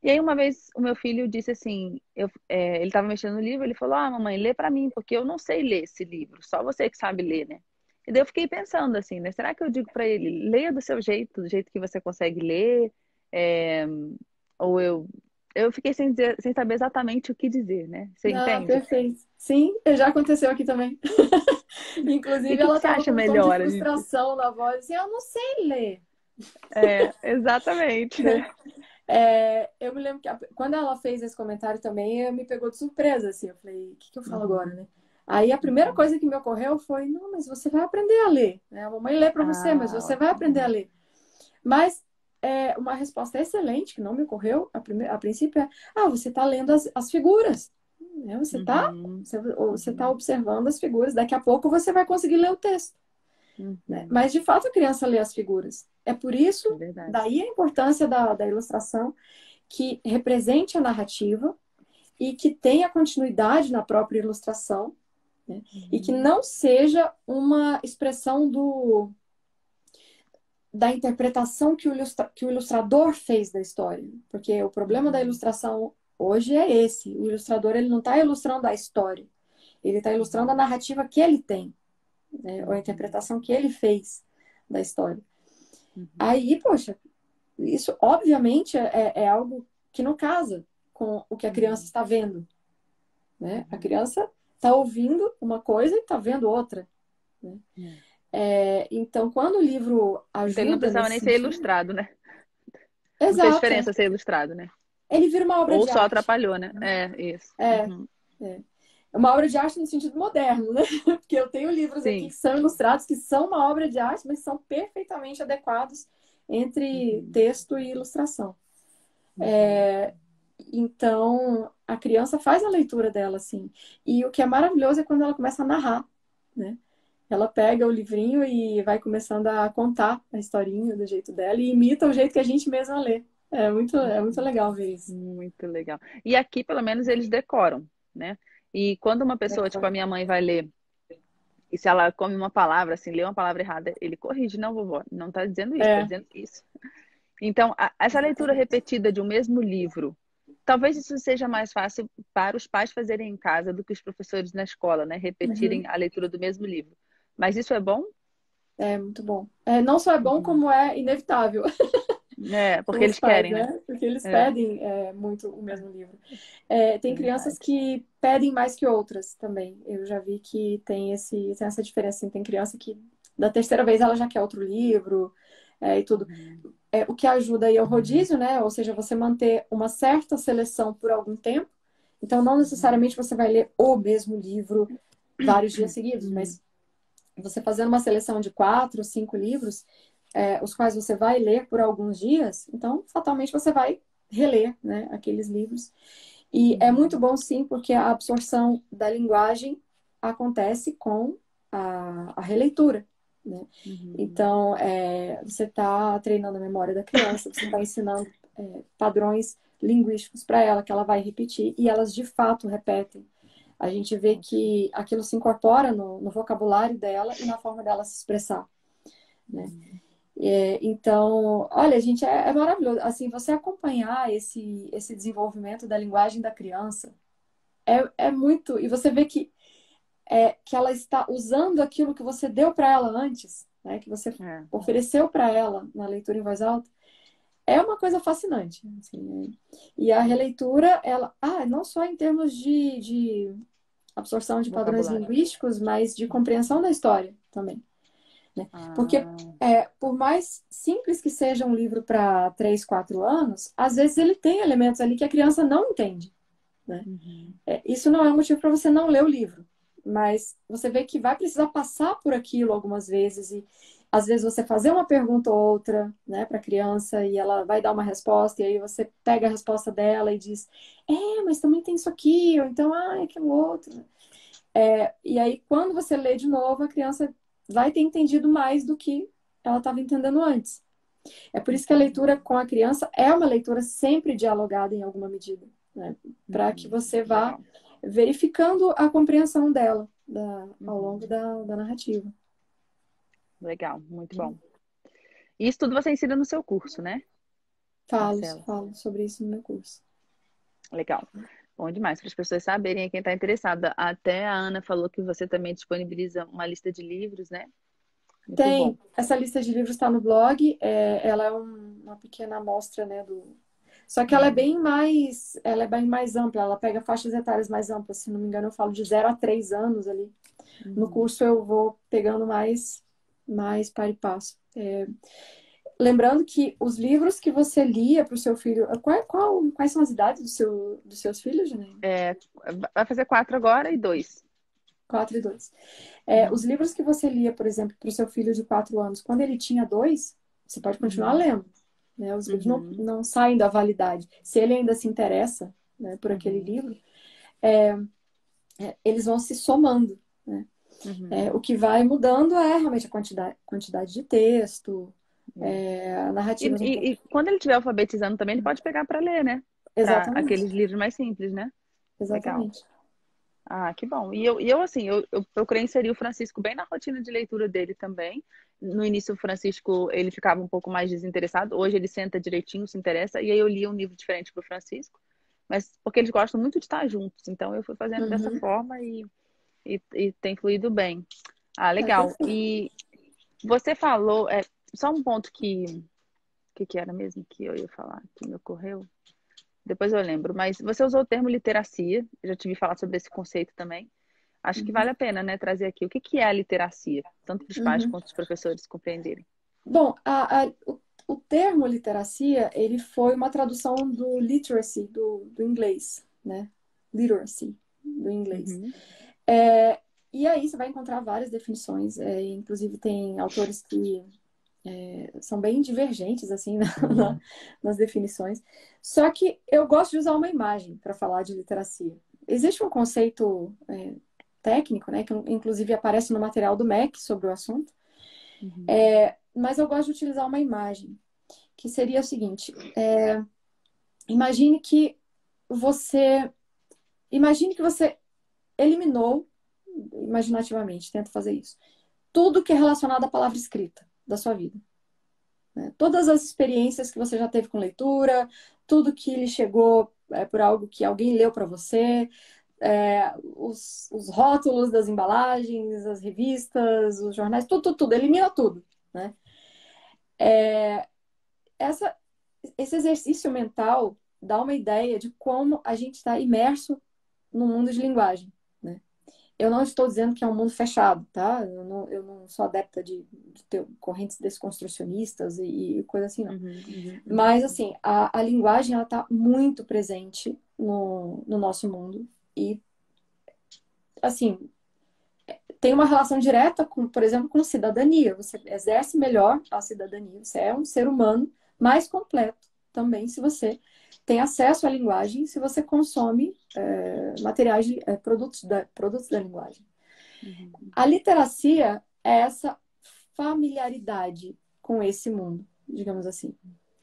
E aí uma vez o meu filho disse assim, ele estava mexendo no livro, ele falou, mamãe, lê para mim, porque eu não sei ler esse livro, só você que sabe ler, né? E daí eu fiquei pensando assim, né? Será que eu digo para ele, leia do seu jeito, do jeito que você consegue ler? Ou eu fiquei sem saber exatamente o que dizer, né? Você entende? Perfeito. Sim, já aconteceu aqui também. E Inclusive, o que ela você estava acha com um tom de melhor, frustração na voz, assim, eu não sei ler. Exatamente. Eu me lembro que quando ela fez esse comentário também, me pegou de surpresa, assim. Eu falei, o que eu falo agora, né? Aí a primeira coisa que me ocorreu foi, não, mas você vai aprender a ler, né? A mamãe lê para você, mas você vai aprender a ler. Mas uma resposta excelente, que não me ocorreu a princípio, você está lendo as figuras. Né? Você tá observando as figuras. Daqui a pouco você vai conseguir ler o texto. Né? Mas, de fato, a criança lê as figuras. É por isso, daí a importância da ilustração, que represente a narrativa e que tenha continuidade na própria ilustração, né? E que não seja uma expressão da interpretação que o ilustrador fez da história. Porque o problema da ilustração hoje é esse. O ilustrador ele não está ilustrando a história. Ele está ilustrando a narrativa que ele tem, né? Ou a interpretação que ele fez da história. Aí, poxa, isso obviamente é algo que não casa com o que a criança está vendo. Né? A criança está ouvindo uma coisa e está vendo outra. Né? Então, quando o livro ajuda... Então ele não precisava nem ser ilustrado, né? Exato. Não fez diferença ser ilustrado, né? Ele vira uma obra de arte. Ou só atrapalhou, né? Isso. É uma obra de arte no sentido moderno, né? Porque eu tenho livros aqui que são ilustrados, que são uma obra de arte, mas são perfeitamente adequados entre texto e ilustração. Então, a criança faz a leitura dela, assim. E o que é maravilhoso é quando ela começa a narrar, né? Ela pega o livrinho e vai começando a contar a historinha do jeito dela e imita o jeito que a gente mesma lê. É muito legal ver isso. Muito legal. E aqui, pelo menos, eles decoram, né? E quando uma pessoa, tipo a minha mãe, vai ler, e se ela come uma palavra, assim, lê uma palavra errada, ele corrige, não, vovó, não tá dizendo isso, tá É, dizendo isso. Então, essa leitura repetida de um mesmo livro, talvez isso seja mais fácil para os pais fazerem em casa do que os professores na escola, né? uhum, Repetirem a leitura do mesmo livro. Mas isso é bom? é muito bom. É, não só é bom, Uhum. como é inevitável É, com porque os eles pais, querem, né? né? Porque eles É, pedem muito o mesmo livro. é Tem crianças verdade. que pedem mais que outras também. Eu já vi que tem essa diferença. Assim, tem criança que da terceira vez ela já quer outro livro, e tudo. Uhum. O que ajuda aí é o rodízio, né? Ou seja, você manter uma certa seleção por algum tempo. Então, não Uhum. necessariamente você vai ler o mesmo livro vários dias seguidos, mas você fazendo uma seleção de 4, 5 livros, os quais você vai ler por alguns dias, então, fatalmente, você vai reler, né, aqueles livros. E é muito Uhum. bom, sim, porque a absorção da linguagem acontece com a releitura, né? Uhum. Então, você está treinando a memória da criança, você está ensinando padrões linguísticos para ela, que ela vai repetir, e elas de fato repetem. A gente vê Ótimo. que aquilo se incorpora no vocabulário dela e na forma dela se expressar, né? Uhum. Então, olha, gente, é maravilhoso. Assim, você acompanhar esse desenvolvimento da linguagem da criança é muito. E você vê que ela está usando aquilo que você deu para ela antes, né? Que você É. ofereceu para ela na leitura em voz alta. É uma coisa fascinante, assim, né? E a releitura, ela, não só em termos de absorção de padrões Vocabulário. linguísticos, mas de compreensão da história também, né? Porque Ah, por mais simples que seja um livro para 3, 4 anos, às vezes ele tem elementos ali que a criança não entende, né? uhum. Isso não é um motivo para você não ler o livro, mas você vê que vai precisar passar por aquilo algumas vezes e às vezes você fazer uma pergunta ou outra, né, para a criança e ela vai dar uma resposta e aí você pega a resposta dela e diz, mas também tem isso aqui, ou então, é aquilo outro. E aí, quando você lê de novo, a criança vai ter entendido mais do que ela estava entendendo antes. É por isso que a leitura com a criança é uma leitura sempre dialogada em alguma medida, né? Para que Uhum. você vá Legal. verificando a compreensão dela ao longo Uhum. da narrativa. Legal, muito bom. E isso tudo você ensina no seu curso, né, Falo, Marcela? falo sobre isso no meu curso. Legal. Bom demais, para as pessoas saberem quem está interessada. Até a Ana falou que você também disponibiliza uma lista de livros, né? Muito bom. Tem, essa lista de livros está no blog, ela é uma pequena amostra, né, Só que Uhum. ela é bem mais ampla, ela pega faixas etárias mais amplas, se não me engano eu falo de 0 a 3 anos ali. No Uhum. curso eu vou pegando mais para e passo. Lembrando que os livros que você lia para o seu filho, quais são as idades dos seus filhos, Janine? É, vai fazer 4 agora e 2. 4 e 2. Os Uhum. livros que você lia, por exemplo, para o seu filho de 4 anos, quando ele tinha 2, você pode continuar Uhum. lendo, né? Os livros Uhum. não saem da validade. Se ele ainda se interessa, né, por aquele Uhum. livro, eles vão se somando, né? Uhum. O que vai mudando é realmente a quantidade de texto, É. E, narrativas um pouco. e quando ele estiver alfabetizando também, ele pode pegar para ler, né? Para Exatamente, aqueles livros mais simples, né? Legal. exatamente. Ah, que bom. E eu assim, eu procurei inserir o Francisco bem na rotina de leitura dele também. No início, o Francisco, ele ficava um pouco mais desinteressado. Hoje ele senta direitinho, se interessa. E aí eu lia um livro diferente para o Francisco. Mas porque eles gostam muito de estar juntos. Então eu fui fazendo dessa Uhum. forma e tem fluído bem. Ah, legal. Perfeito. E você falou, só um ponto que era mesmo que eu ia falar, que me ocorreu. Depois eu lembro. Mas você usou o termo literacia. Eu já tive falado sobre esse conceito também. Acho que Uhum. vale a pena, né, trazer aqui. O que que é a literacia? Tanto para os pais Uhum. quanto os professores compreenderem. Bom, o termo literacia, ele foi uma tradução do literacy, do inglês, né? Literacy, do inglês. Uhum. É, e aí você vai encontrar várias definições, inclusive tem autores que são bem divergentes, assim, nas definições. Só que eu gosto de usar uma imagem para falar de literacia. Existe um conceito técnico, né, que inclusive aparece no material do MEC sobre o assunto, mas eu gosto de utilizar uma imagem, que seria o seguinte: imagine que você eliminou, imaginativamente, tenta fazer isso, tudo que é relacionado à palavra escrita da sua vida. Né? Todas as experiências que você já teve com leitura, tudo que lhe chegou por algo que alguém leu para você, os rótulos das embalagens, as revistas, os jornais, tudo, elimina tudo. Né? Esse exercício mental dá uma ideia de como a gente está imerso no mundo de linguagem. Né? Eu não estou dizendo que é um mundo fechado, tá? Eu não sou adepta de ter correntes desconstrucionistas e coisa assim, não. Mas, assim, a linguagem, ela está muito presente no nosso mundo. E, assim, tem uma relação direta, com, por exemplo, com cidadania. Você exerce melhor a cidadania. Você é um ser humano mais completo também, se você tem acesso à linguagem, se você consome materiais, produtos da linguagem. A literacia é essa familiaridade com esse mundo, digamos assim.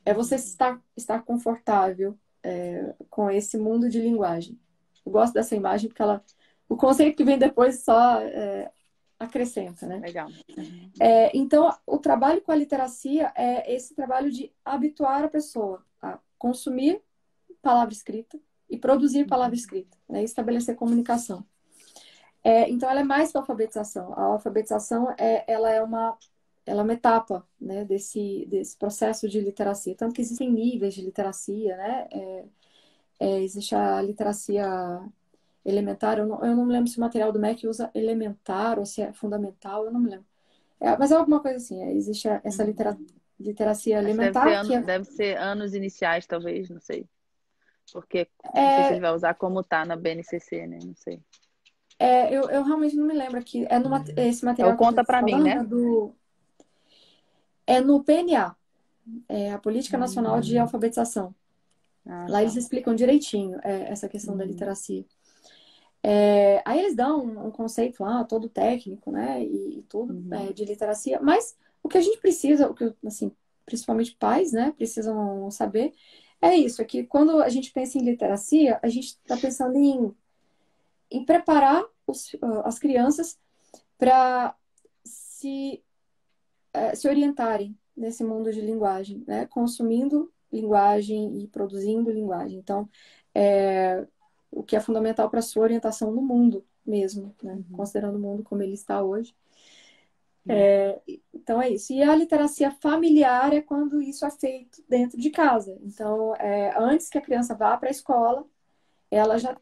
É você estar confortável com esse mundo de linguagem. Eu gosto dessa imagem porque o conceito que vem depois só acrescenta, né? Legal. Então, o trabalho com a literacia é esse trabalho de habituar a pessoa a consumir palavra escrita e produzir palavra escrita, né? Estabelecer comunicação. Então, ela é mais que a alfabetização. A alfabetização ela é uma etapa, né, desse processo de literacia. Tanto que existem níveis de literacia, né? Existe a literacia elementar. Eu não me lembro se o material do MEC usa elementar ou se é fundamental, eu não me lembro. Mas é alguma coisa assim. Existe essa literacia Acho que elementar, deve ser anos iniciais, talvez, não sei. Porque não sei se ele vai usar como tá na BNCC, né? Não sei. Eu realmente não me lembro aqui. Esse É o material que eu Conta estou Pra Mim, né? falando é no PNA, a Política Nacional de Alfabetização. Lá eles explicam direitinho essa questão da literacia. Aí eles dão um conceito lá, todo técnico, né? E tudo de literacia. Mas o que a gente precisa, assim, principalmente pais, né, precisam saber, é isso, é que quando a gente pensa em literacia, a gente está pensando em preparar as crianças para se orientarem nesse mundo de linguagem, né? Consumindo linguagem e produzindo linguagem. Então, o que é fundamental para a sua orientação no mundo mesmo, né? Considerando o mundo como ele está hoje. Então, é isso. E a literacia familiar é quando isso é feito dentro de casa. Então, antes que a criança vá para a escola, ela já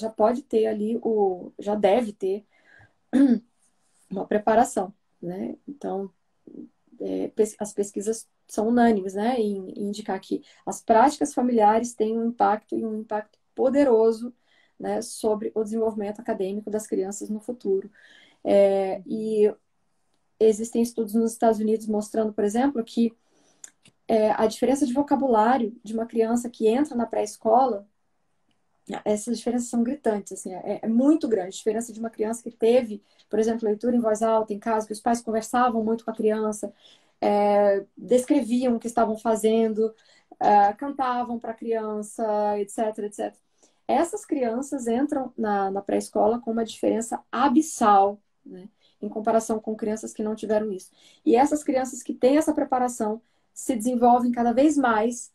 pode ter ali, já deve ter uma preparação, né? Então, as pesquisas são unânimes, né, em indicar que as práticas familiares têm um impacto e um impacto poderoso, né, sobre o desenvolvimento acadêmico das crianças no futuro. E existem estudos nos Estados Unidos mostrando, por exemplo, que a diferença de vocabulário de uma criança que entra na pré-escola, essas diferenças são gritantes, assim, é muito grande. A diferença de uma criança que teve, por exemplo, leitura em voz alta em casa, que os pais conversavam muito com a criança, descreviam o que estavam fazendo, cantavam para a criança, etc, etc. Essas crianças entram na pré-escola com uma diferença abissal, né, em comparação com crianças que não tiveram isso. E essas crianças que têm essa preparação se desenvolvem cada vez mais,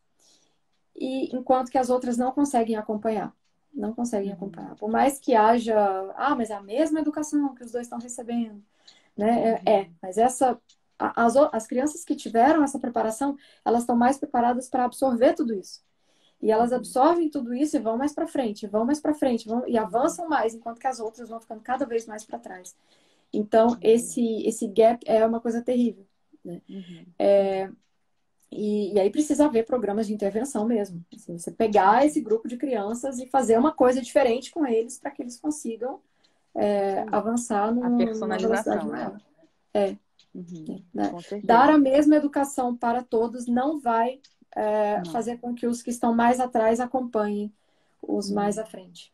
enquanto que as outras não conseguem acompanhar. Não conseguem acompanhar. Por mais que haja, mas é a mesma educação que os dois estão recebendo, né? Mas as crianças que tiveram essa preparação, elas estão mais preparadas para absorver tudo isso. E elas absorvem tudo isso e vão mais para frente, e avançam mais, enquanto que as outras vão ficando cada vez mais para trás. Então, esse gap é uma coisa terrível, né? E aí precisa haver programas de intervenção mesmo. Assim, você pegar esse grupo de crianças e fazer uma coisa diferente com eles para que eles consigam avançar A numa velocidade personalização, né? maior. né? Com Dar certeza. a mesma educação para todos não vai Não. fazer com que os que estão mais atrás acompanhem os mais à frente.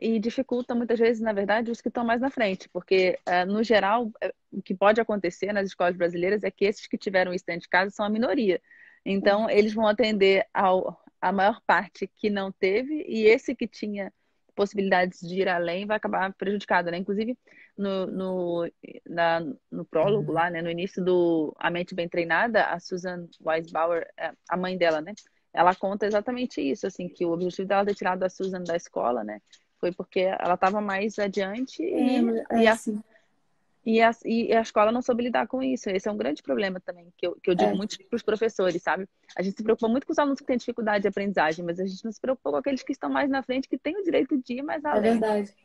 E dificulta muitas vezes, na verdade, os que estão mais na frente, porque, no geral, o que pode acontecer nas escolas brasileiras é que esses que tiveram isso dentro de casa são a minoria. Então, eles vão atender a maior parte que não teve, e esse que tinha possibilidades de ir além vai acabar prejudicado, né? Inclusive, no, no, no prólogo lá, né, no início do A Mente Bem Treinada, a Susan Weisbauer, a mãe dela, né? Ela conta exatamente isso, assim, que o objetivo dela ter tirado a Susan da escola, né? Foi porque ela estava mais adiante Sim, e a escola não soube lidar com isso. Esse é um grande problema também, que eu digo é, muito para os professores, sabe? A gente se preocupa muito com os alunos que têm dificuldade de aprendizagem, mas a gente não se preocupa com aqueles que estão mais na frente, que têm o direito de ir mais é além. verdade.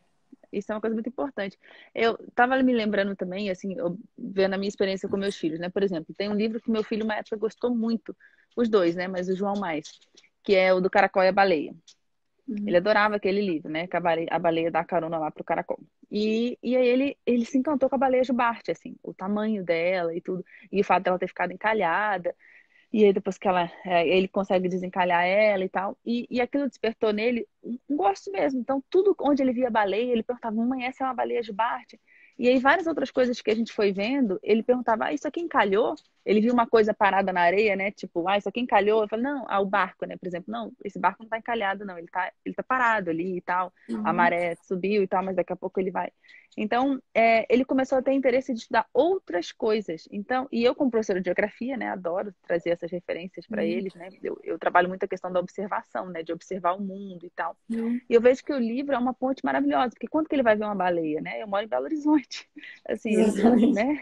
Isso é uma coisa muito importante. Eu estava me lembrando também, assim, vendo a minha experiência com meus filhos, né? Por exemplo, tem um livro que meu filho, uma época, gostou muito, os dois, né? Mas o João mais, que é o do Caracol e a Baleia. Ele Uhum. adorava aquele livro, né? Que a baleia dá carona lá pro caracol. E aí ele se encantou com a baleia jubarte, assim, o tamanho dela e tudo. E o fato dela ter ficado encalhada. E aí depois que ele consegue desencalhar ela e tal. E aquilo despertou nele um gosto mesmo. Então, tudo onde ele via baleia, ele perguntava, mamãe, essa é uma baleia jubarte? E aí várias outras coisas que a gente foi vendo, ele perguntava, isso aqui encalhou? Ele viu uma coisa parada na areia, né? Tipo, isso aqui encalhou? Eu falei, não, o barco, né? Por exemplo, não, esse barco não tá encalhado, não. Ele tá parado ali e tal. A Uhum. maré subiu e tal, mas daqui a pouco ele vai. Então, ele começou a ter interesse de estudar outras coisas. Então, e eu, como professora de geografia, né, adoro trazer essas referências para Uhum. eles, né? Eu trabalho muito a questão da observação, né, de observar o mundo e tal. Uhum. E eu vejo que o livro é uma ponte maravilhosa, porque quando que ele vai ver uma baleia, né? Eu moro em Belo Horizonte, assim, Exatamente. né?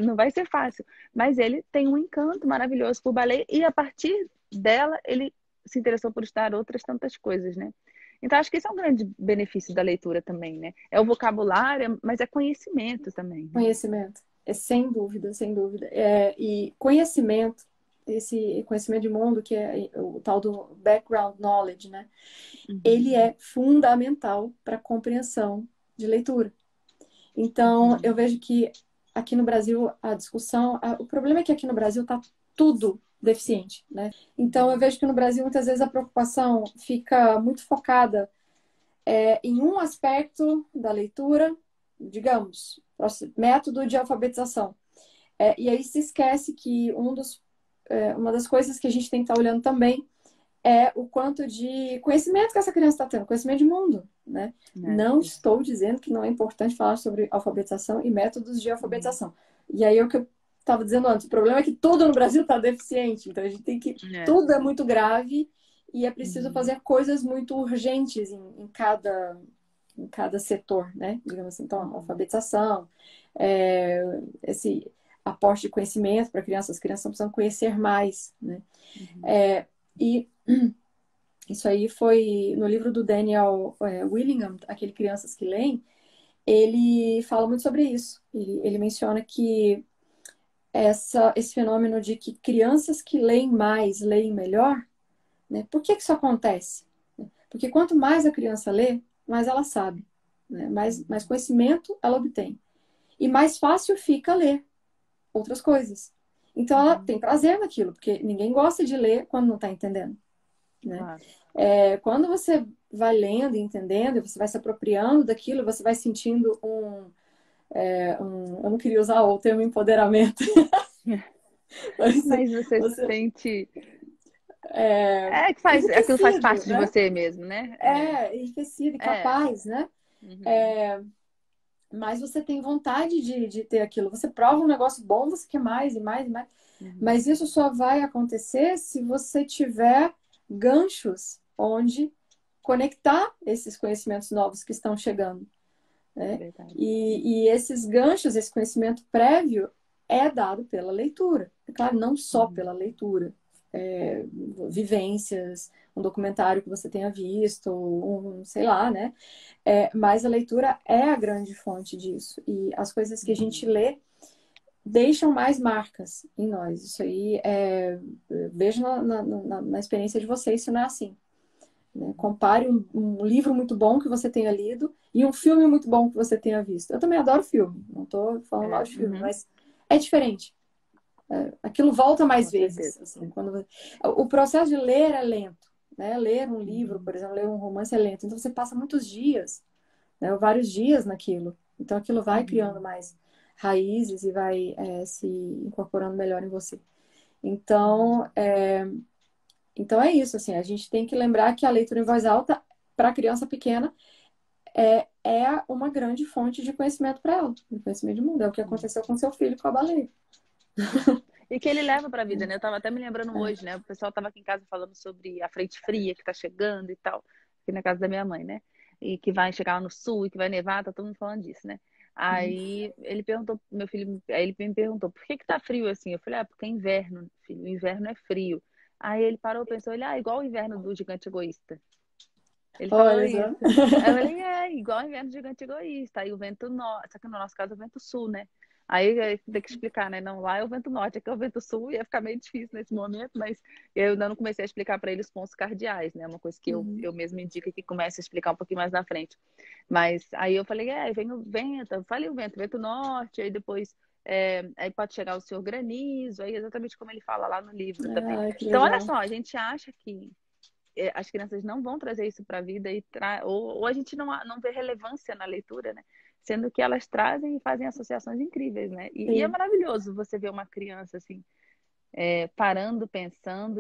Não vai ser fácil. Mas ele tem um encanto maravilhoso por baleia e a partir dela ele se interessou por estudar outras tantas coisas, né? Então, acho que esse é um grande benefício da leitura também, né? É o vocabulário, mas é conhecimento também, né? Conhecimento. É sem dúvida, sem dúvida. E conhecimento, esse conhecimento de mundo, que é o tal do background knowledge, né? Uhum, Ele é fundamental para a compreensão de leitura. Então, uhum, eu vejo que aqui no Brasil a discussão, o problema é que aqui no Brasil está tudo deficiente, né? Então, eu vejo que no Brasil muitas vezes a preocupação fica muito focada em um aspecto da leitura, digamos, método de alfabetização. E aí se esquece que uma das coisas que a gente tem que estar olhando também é o quanto de conhecimento que essa criança está tendo, conhecimento de mundo, né? né? Não estou dizendo que não é importante falar sobre alfabetização e métodos de Uhum, alfabetização. E aí é o que eu estava dizendo antes, o problema é que tudo no Brasil está deficiente, então a gente tem que... né? Tudo é muito grave e é preciso Uhum, fazer coisas muito urgentes em cada setor, né? Digamos assim, então, uhum, alfabetização, esse aporte de conhecimento para crianças, as crianças precisam conhecer mais, né? uhum, E isso aí foi no livro do Daniel Willingham, aquele Crianças que Leem, ele fala muito sobre isso. Ele menciona que esse fenômeno de que crianças que leem mais, leem melhor, né? Por que isso acontece? Porque quanto mais a criança lê, mais ela sabe, né? Mais uhum, conhecimento ela obtém. E mais fácil fica ler outras coisas. Então ela uhum, tem prazer naquilo, porque ninguém gosta de ler quando não está entendendo, né? claro. Quando você vai lendo e entendendo, você vai se apropriando daquilo, você vai sentindo eu não queria usar o termo empoderamento, mas Mas você se você sente. é Aquilo faz enriquecido, parte de né? você mesmo, né? Enriquecido e É. capaz, né? Uhum, Mas você tem vontade de ter aquilo. Você prova um negócio bom, você quer mais e mais e mais. uhum, Mas isso só vai acontecer se você tiver ganchos onde conectar esses conhecimentos novos que estão chegando, né? verdade. E esses ganchos, esse conhecimento prévio é dado pela leitura. É claro, não só Uhum, pela leitura. É, vivências, um documentário que você tenha visto, sei lá, né? Mas a leitura é a grande fonte disso. E as coisas que a gente uhum, lê deixam mais marcas em nós. Isso aí, vejo na experiência de vocês, se não é assim, né? uhum, Compare um livro muito bom que você tenha lido e um filme muito bom que você tenha visto. Eu também adoro filme, não estou falando mal de filme, uhum, mas é diferente. Aquilo volta mais Com vezes. certeza. Assim, o processo de ler é lento. Né? Ler um livro, Uhum. por exemplo, ler um romance é lento. Então você passa muitos dias, né? Vários dias naquilo. Então aquilo vai criando Uhum. mais raízes e vai se incorporando melhor em você. Uhum. Então é isso, assim, a gente tem que lembrar que a leitura em voz alta, para criança pequena, é uma grande fonte de conhecimento para ela, de conhecimento de mundo. É o que Uhum. aconteceu com seu filho com a baleia. É. E que ele leva para a vida, né? Eu tava até me lembrando É, hoje, né? O pessoal tava aqui em casa falando sobre a frente fria que tá chegando e tal, aqui na casa da minha mãe, né? E que vai chegar lá no sul e que vai nevar, tá todo mundo falando disso, né? uhum, Aí ele perguntou, meu filho, aí ele me perguntou, por que que tá frio assim? Eu falei, porque é inverno, filho, o inverno é frio. Aí ele parou, pensou, ele, igual o inverno do gigante egoísta. Ele falou olha só. isso. Aí eu falei, igual o inverno do gigante egoísta. Aí o vento norte, só que no nosso caso é o vento sul, né? Aí tem que explicar, né? Não, lá é o vento norte, aqui é o vento sul, ia ficar meio difícil nesse momento, mas eu ainda não comecei a explicar para ele os pontos cardeais, né? Uma coisa que Uhum, eu mesmo indico que comece a explicar um pouquinho mais na frente. Mas aí eu falei, vem o vento, eu falei o vento norte, aí depois aí pode chegar o senhor granizo, aí exatamente como ele fala lá no livro também. que Então, olha legal. só, a gente acha que as crianças não vão trazer isso para a vida ou a gente não vê relevância na leitura, né? Sendo que elas trazem e fazem associações incríveis, né? E é Sim. maravilhoso você ver uma criança assim, parando, pensando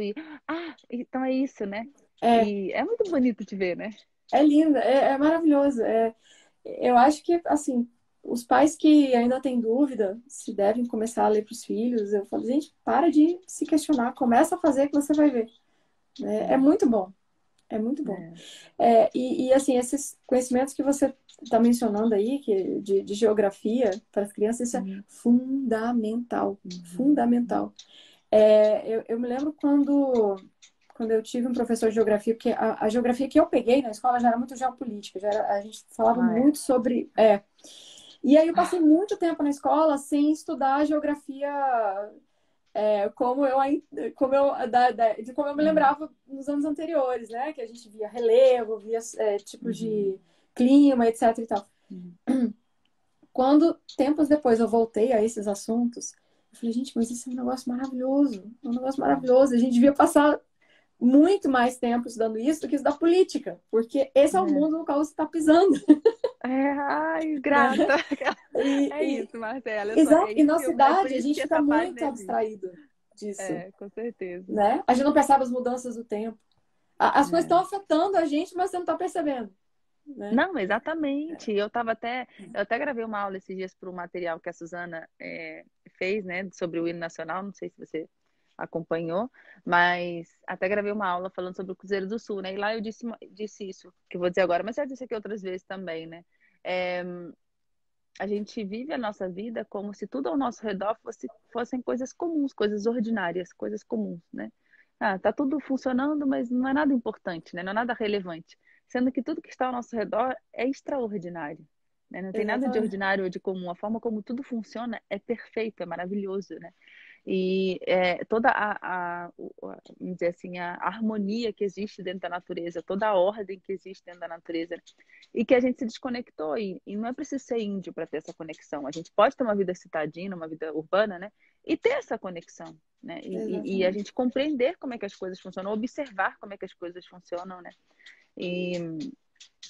então é isso, né? É, E é muito bonito de ver, né? é linda, é maravilhoso. Eu acho que, assim, os pais que ainda têm dúvida se devem começar a ler para os filhos, eu falo, gente, para de se questionar, começa a fazer que você vai ver. É É, muito bom. É muito bom. é. Assim, esses conhecimentos que você está mencionando aí, de geografia para as crianças, isso é Uhum, fundamental. uhum, Fundamental. Eu me lembro quando eu tive um professor de geografia, porque a geografia que eu peguei na escola já era muito geopolítica, a gente falava Ah, é. muito sobre. E aí eu passei muito tempo na escola sem estudar geografia como de como eu me Uhum, lembrava nos anos anteriores, né? Que a gente via relevo, via tipos uhum, de clima, etc e tal. uhum. Quando, tempos depois, eu voltei a esses assuntos, eu falei, gente, mas isso é um negócio maravilhoso, é um negócio maravilhoso. A gente devia passar muito mais tempo estudando isso do que estudar política, porque esse é o É. mundo no qual você está pisando, Ai, né? grata. E, É e, isso, Marcela, olha só, exato, e na é por cidade a isso gente que fica essa muito página existe. abstraído disso, Com certeza. né? A gente não percebe as mudanças do tempo. As coisas estão É. afetando a gente, mas você não está percebendo, né? Não, exatamente. Eu até gravei uma aula esses dias para o material que a Suzana fez, né, sobre o hino nacional. Não sei se você acompanhou, mas até gravei uma aula falando sobre o Cruzeiro do Sul, né? E lá eu disse isso que eu vou dizer agora, mas já disse aqui outras vezes também, né? É, a gente vive a nossa vida como se tudo ao nosso redor fossem coisas comuns, coisas ordinárias, coisas comuns, né? Tá tudo funcionando, mas não é nada importante, né? Não é nada relevante. Sendo que tudo que está ao nosso redor é extraordinário, né? Não tem nada de Exatamente. ordinário ou de comum. A forma como tudo funciona é perfeito, é maravilhoso, né? E toda vamos dizer assim, a harmonia que existe dentro da natureza, toda a ordem que existe dentro da natureza, e que a gente se desconectou. E não é preciso ser índio para ter essa conexão. A gente pode ter uma vida citadina, uma vida urbana, né? E ter essa conexão, né? E a Exatamente. gente compreender como é que as coisas funcionam, observar como é que as coisas funcionam, né? E,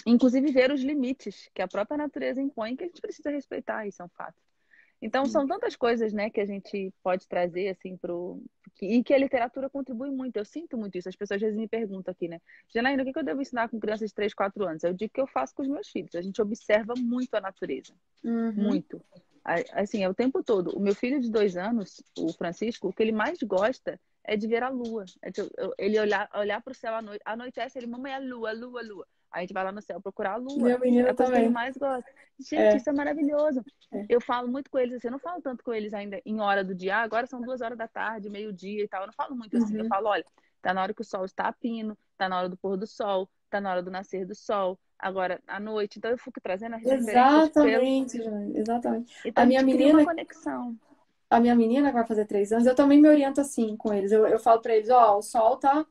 inclusive, ver os limites que a própria natureza impõe, que a gente precisa respeitar, isso é um fato. Então, são tantas coisas, né, que a gente pode trazer, assim, e que a literatura contribui muito. Eu sinto muito isso. As pessoas às vezes me perguntam aqui, né? Janaína, o que eu devo ensinar com crianças de 3, 4 anos? Eu digo que eu faço com os meus filhos. A gente observa muito a natureza. Uhum. Muito. Assim, é o tempo todo. O meu filho de 2 anos, o Francisco, o que ele mais gosta é de ver a lua. Ele olhar para o céu à noite. Anoitece, ele, mamãe, a lua, a lua, a lua. Aí a gente vai lá no céu procurar a lua. Meu É menino a coisa que ele também. mais gosta. Gente, É, isso é maravilhoso. é. Eu falo muito com eles assim, eu não falo tanto com eles ainda em hora do dia. Agora são 2 horas da tarde, meio-dia e tal. Eu não falo muito assim. Eu Uhum. falo, olha, tá na hora que o sol está a pino, tá na hora do pôr do sol, tá na hora do nascer do sol, agora à noite. Então eu fico trazendo as referências Exatamente, Jane, exatamente. então A a minha gente cria uma menina, conexão. a minha menina que vai fazer 3 anos, eu também me oriento assim com eles. Eu falo para eles, ó, o sol tá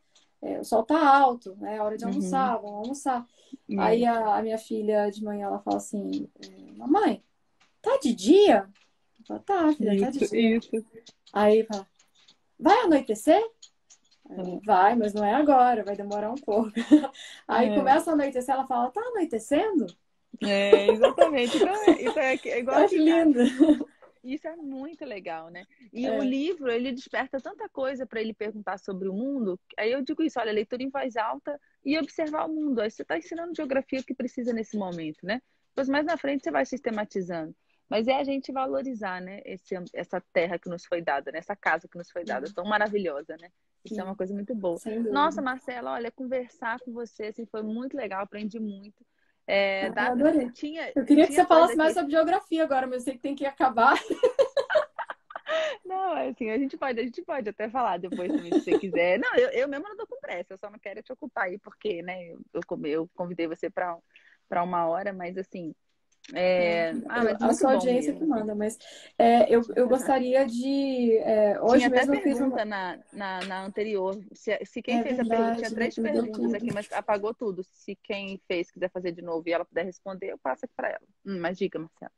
alto, né? É hora de Uhum. almoçar, vamos almoçar. Aí Isso. a minha filha de manhã ela fala assim, mamãe, tá de dia? Fala, tá, filha, tá de dia. Isso. Aí fala, vai anoitecer? É. Vai, mas não é agora, vai demorar um pouco. Aí É. começa a anoitecer, ela fala, tá anoitecendo? Exatamente. Então é igual Eu acho aqui em casa. lindo. Isso é muito legal, né? E o É, livro, ele desperta tanta coisa para ele perguntar sobre o mundo. Aí eu digo isso, olha, leitura em voz alta e observar o mundo. Aí você está ensinando geografia que precisa nesse momento, né? Depois mais na frente você vai sistematizando. Mas é a gente valorizar, né? Essa terra que nos foi dada, né? Essa casa que nos foi dada, tão maravilhosa, né? Isso é uma sim, coisa muito boa. sem Nossa, dúvida. Marcela, olha, conversar com você assim, foi muito legal, aprendi muito. Ah, eu adorei. Tinha, Eu queria que tinha você coisa falasse mais aqui. sobre geografia agora, mas eu sei que tem que acabar. Não, é assim, a gente pode até falar depois também, se você quiser. Não, eu mesma não tô com pressa, eu só não quero te ocupar aí, porque, né, eu convidei você para uma hora, mas assim, mas A muito sua bom audiência que mesmo, assim. manda, mas eu gostaria de. Tinha Hoje até mesmo eu fiz uma. pergunta na anterior, se quem É fez a pergunta, tinha verdade, né? 3 Perdeu perguntas tudo. aqui, mas apagou tudo. Se quem fez quiser fazer de novo e ela puder responder, eu passo aqui para ela. Mas diga, Marcela.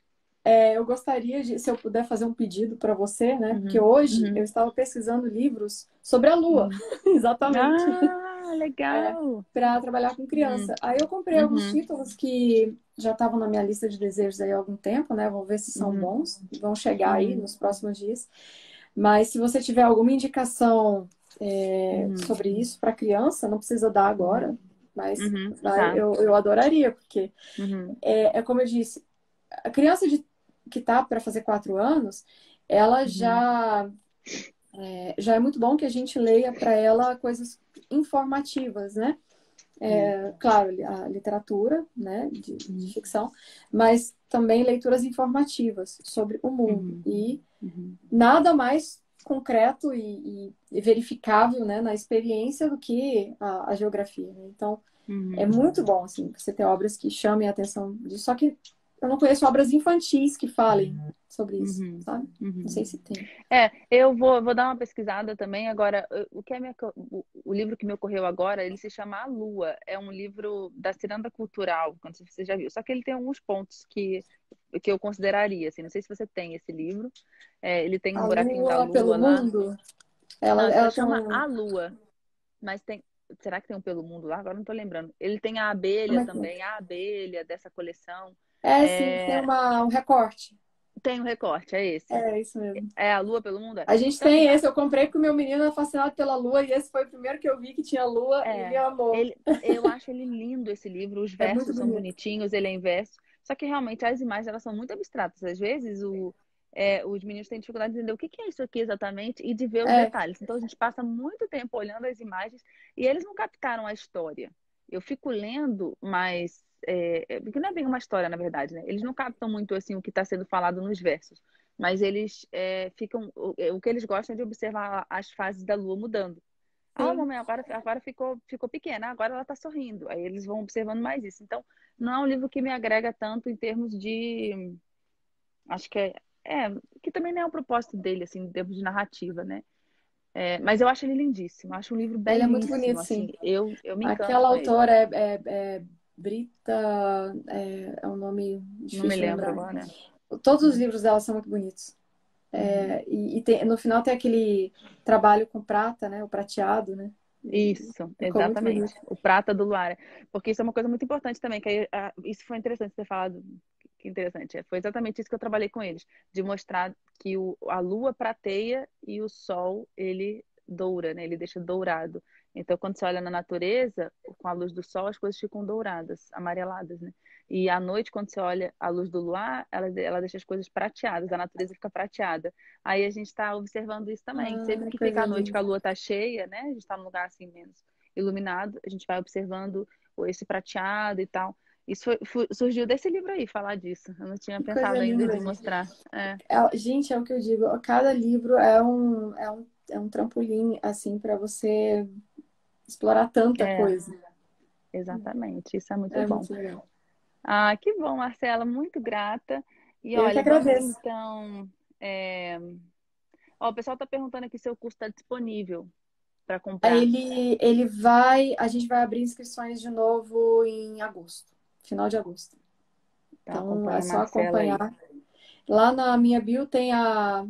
Eu gostaria de, se eu puder fazer um pedido para você, né? Porque Uhum, hoje eu uhum, estava pesquisando livros sobre a Lua, uhum. exatamente, Ah, legal! para trabalhar com Uhum, criança. Aí eu comprei alguns uhum, títulos que já estavam na minha lista de desejos aí há algum tempo, né? Vou ver se são uhum, bons, vão chegar aí uhum, nos próximos dias. Mas se você tiver alguma indicação uhum. sobre isso para criança, não precisa dar agora, Uhum, mas uhum, tá. eu adoraria, porque Uhum, como eu disse, a criança que tá para fazer 4 anos, ela uhum, já é muito bom que a gente leia para ela coisas informativas, né? sim. Claro, a literatura, né, de Uhum, ficção, mas também leituras informativas sobre o mundo. uhum, E uhum, nada mais concreto e verificável, né, na experiência do que a geografia, né? Então, é uhum, muito bom, assim, você ter obras que chamem a atenção disso. Só que eu não conheço obras infantis que falem sobre isso, uhum, sabe? Não uhum. sei se tem. Eu vou dar uma pesquisada também. Agora, o que é o livro que me ocorreu agora, ele se chama A Lua. É um livro da Ciranda Cultural, não sei se você já viu. Só que ele tem alguns pontos que eu consideraria, assim. Não sei se você tem esse livro. Ele tem A um buraquinho da Lua pelo Lua lá. mundo, Não, esse ela tem chama um. A Lua. Mas tem. Será que tem um pelo mundo lá? Agora não tô lembrando. Ele tem a Como abelha é que é? também, a abelha dessa coleção. Sim, que tem É, um recorte. tem um recorte, é esse. É isso mesmo. É a Lua pelo mundo? A gente Então, assim, tem esse, eu comprei porque o meu menino é fascinado pela Lua e esse foi o primeiro que eu vi que tinha Lua e ele amou. eu acho ele lindo esse livro. Os É muito versos são bonito. bonitinhos, ele é em verso. Só que realmente as imagens elas são muito abstratas. Às vezes os meninos têm dificuldade de entender o que é isso aqui exatamente e de ver os É, detalhes. Então a gente passa muito tempo olhando as imagens e eles não captaram a história. Eu fico lendo, mas porque não é bem uma história, na verdade, né? Eles não captam muito assim o que está sendo falado nos versos, mas eles ficam. O que eles gostam é de observar as fases da lua mudando. Ah, sim. mamãe, agora ficou pequena, agora ela está sorrindo. Aí eles vão observando mais isso. Então, não é um livro que me agrega tanto em termos de. Acho que que também não é o propósito dele, assim, em termos de narrativa, né? Mas eu acho ele lindíssimo, acho um livro Ele é muito belíssimo, bonito, sim. assim, eu me encanto Aquela com ele. autora é Brita, é um nome Não me difícil de lembro lembrar. agora. Todos os Uhum, livros dela são muito bonitos. uhum. No final tem aquele trabalho com prata, né? O prateado, né? E Isso, ficou muito exatamente. bonito. O Prata do Luar. Porque isso é uma coisa muito importante também, que isso foi interessante ter falado. Que interessante. Foi exatamente isso que eu trabalhei com eles, de mostrar que a lua prateia e o sol, ele doura, né? Ele deixa dourado. Então, quando você olha na natureza, com a luz do sol, as coisas ficam douradas, amareladas, né? E à noite, quando você olha a luz do luar, ela deixa as coisas prateadas, a natureza fica prateada. Aí a gente está observando isso também. Sempre Ah, que fica coisa à noite que a linda. lua está cheia, né? A gente está num lugar assim menos iluminado, a gente vai observando esse prateado e tal. Isso surgiu desse livro aí, falar disso. Eu não tinha Que coisa pensado ainda linda, de gente. mostrar. Gente, é o que eu digo. Cada livro é um trampolim, assim, para você explorar tanta É, coisa. exatamente. Isso é muito É bom. muito legal. Ah, que bom, Marcela, muito grata. E Eu que olha, vamos agradeço. então. é, Ó, o pessoal está perguntando aqui se o curso está disponível para comprar. A gente vai abrir inscrições de novo em agosto, final de agosto. Então Então é acompanha a só Marcela aí. acompanhar. Lá na minha bio tem a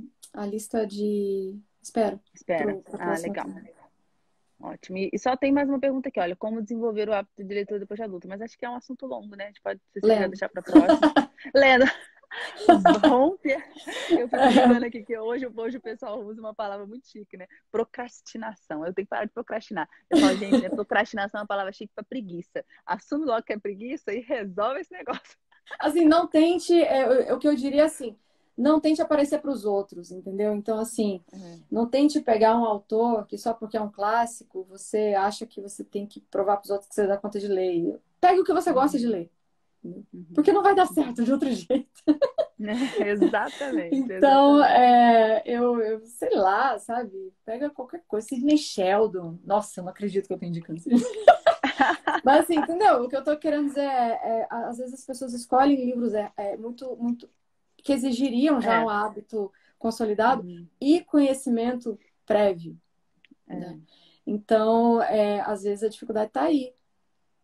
lista de espera Espera. para Ah, próximo legal. tema. Ótimo. E só tem mais uma pergunta aqui, olha, como desenvolver o hábito de leitura depois de adulto? Mas acho que é um assunto longo, né? A gente pode, se você quiser Lendo. deixar para próxima. Lendo, bom, eu fico brincando aqui que hoje o pessoal usa uma palavra muito chique, né? Procrastinação. Eu tenho que parar de procrastinar. Eu falo, gente, né? Procrastinação é uma palavra chique para preguiça. Assume logo que é preguiça e resolve esse negócio. Assim, não tente, o que eu diria assim, não tente aparecer para os outros, entendeu? Então, assim, É. não tente pegar um autor que só porque é um clássico, você acha que você tem que provar para os outros que você dá conta de ler. Pegue o que você gosta de Uhum, ler, uhum, porque não vai dar uhum. certo de outro jeito. Exatamente, Então, exatamente. eu sei lá, sabe? Pega qualquer coisa. Sidney Sheldon. Nossa, eu não acredito que eu tô indicando Sidney. Mas assim, entendeu? O que eu tô querendo dizer às vezes as pessoas escolhem livros muito, muito que exigiriam já É. um hábito consolidado Uhum, e conhecimento prévio, né? é. Então, às vezes a dificuldade está aí,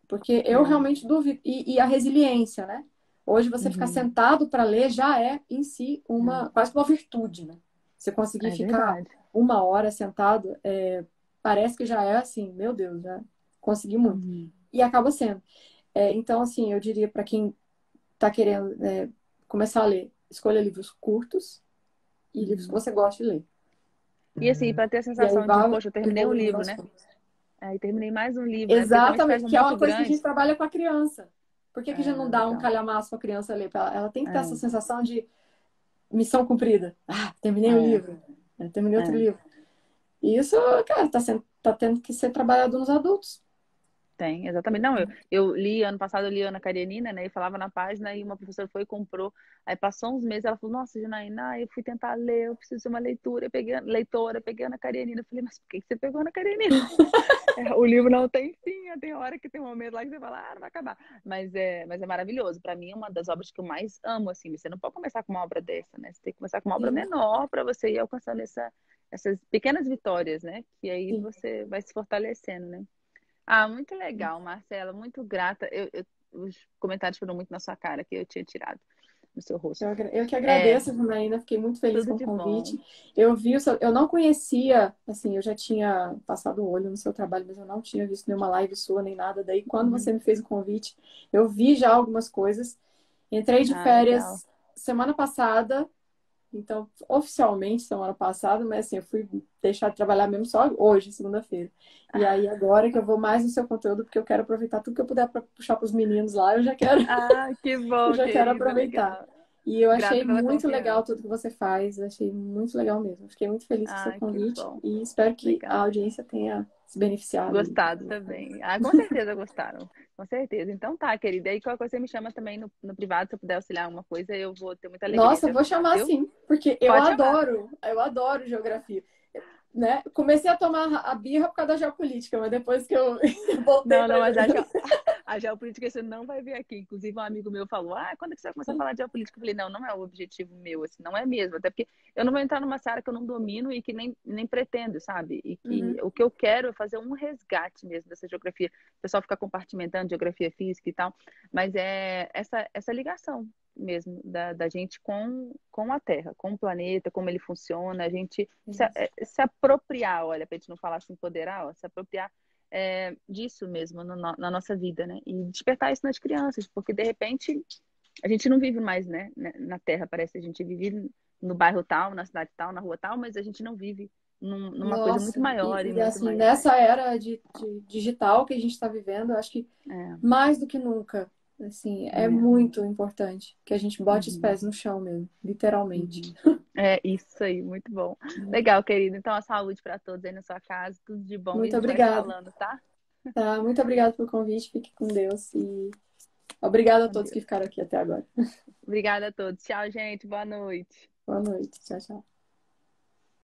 porque eu É. realmente duvido. E a resiliência, né? Hoje você ficar Uhum, sentado para ler já é em si uma quase que uma virtude, né? Você conseguir é ficar verdade. 1 hora sentado, parece que já é assim, meu Deus, já consegui muito. Uhum, E acaba sendo. Então, assim, eu diria para quem está querendo começar a ler, escolha livros curtos e livros que uhum. você gosta de ler. E assim, para ter a E aí sensação de, vai poxa, eu terminei um evoluindo livro, aos né? poucos. Aí terminei mais um livro, né? Porque também se pega Exatamente, um que é uma muito coisa que a gente grande. trabalha com a criança. Por que que já não dá um Legal. calhamaço para a criança ler? Ela tem que ter essa É, sensação de missão cumprida. Ah, terminei o é, livro. Terminei outro é. livro. E isso, cara, tá tendo que ser trabalhado nos adultos. Tem, exatamente. Não, eu li, ano passado eu li Ana Karenina, né? E falava na página, e uma professora foi e comprou. Aí passou uns meses, ela falou, nossa, Janaína, eu fui tentar ler, eu preciso de uma leitura. Eu peguei, leitora, peguei Ana Karenina. Eu falei, mas por que você pegou Ana Karenina? O livro não tem fim, tem hora que tem um momento lá que você fala, ah, não vai acabar. Mas é maravilhoso. Para mim, é uma das obras que eu mais amo, assim. Você não pode começar com uma obra dessa, né? Você tem que começar com uma obra Sim, menor para você ir alcançando essas pequenas vitórias, né? Que aí sim. você vai se fortalecendo, né? Ah, muito legal, Marcela, muito grata. Os comentários foram muito na sua cara que eu tinha tirado no seu rosto. Eu que É, agradeço, Janaína, fiquei muito feliz tudo com o de bom. convite. Eu não conhecia, assim, eu já tinha passado o olho no seu trabalho, mas eu não tinha visto nenhuma live sua nem nada. Daí, quando Uhum. você me fez o convite, eu vi já algumas coisas. Entrei de Ah, legal. férias semana passada, então, oficialmente semana passada, mas assim, eu fui deixar de trabalhar mesmo só hoje, segunda-feira. E aí, agora que eu vou mais no seu conteúdo, porque eu quero aproveitar tudo que eu puder para puxar para os meninos lá, Ah, que eu bom, já quero querida, aproveitar. legal. E eu achei Grata pela muito legal confiança. tudo que você faz, achei muito legal mesmo. Fiquei muito feliz com o seu Ah, que convite bom. e espero que a Legal. audiência tenha se beneficiado aí. Gostado também. Ah, com certeza gostaram. Com certeza. Então tá, querida. Aí qualquer coisa você me chama também no privado, se eu puder auxiliar alguma coisa, eu vou ter muita alegria Nossa, de eu vou ajudar, chamar viu? sim, porque Pode chamar. eu adoro geografia, né? Comecei a tomar a birra por causa da geopolítica, mas depois que eu voltei Não, para não, mas a geopolítica você não vai ver aqui. Inclusive, um amigo meu falou: ah, quando é que você vai começar a falar de geopolítica? Eu falei: não, não é o objetivo meu, assim, não é mesmo. Até porque eu não vou entrar numa seara que eu não domino e que nem pretendo, sabe? E que Uhum, o que eu quero é fazer um resgate mesmo dessa geografia. O pessoal fica compartimentando geografia física e tal, mas é essa ligação mesmo da gente com a Terra, com o planeta, como ele funciona, a gente se apropriar, olha, pra gente não falar se empoderar, ó, se apropriar disso mesmo na nossa vida, né? E despertar isso nas crianças, porque de repente a gente não vive mais, né? Na Terra, parece que a gente vive no bairro tal, na cidade tal, na rua tal, mas a gente não vive numa coisa muito Nossa, maior e muito assim, mais. nessa era de digital que a gente está vivendo, eu acho que É, mais do que nunca, assim, é é, muito importante que a gente bote os uhum, pés no chão mesmo, literalmente. uhum. É isso aí, muito bom. Legal, querido. Então, a saúde para todos aí na sua casa, tudo de bom e a Muito gente vai se obrigada, falando, tá? tá? Muito obrigada pelo convite, fique com Deus e obrigada a Com todos que Deus. ficaram aqui até agora. Obrigada a todos. Tchau, gente. Boa noite. Boa noite, tchau, tchau.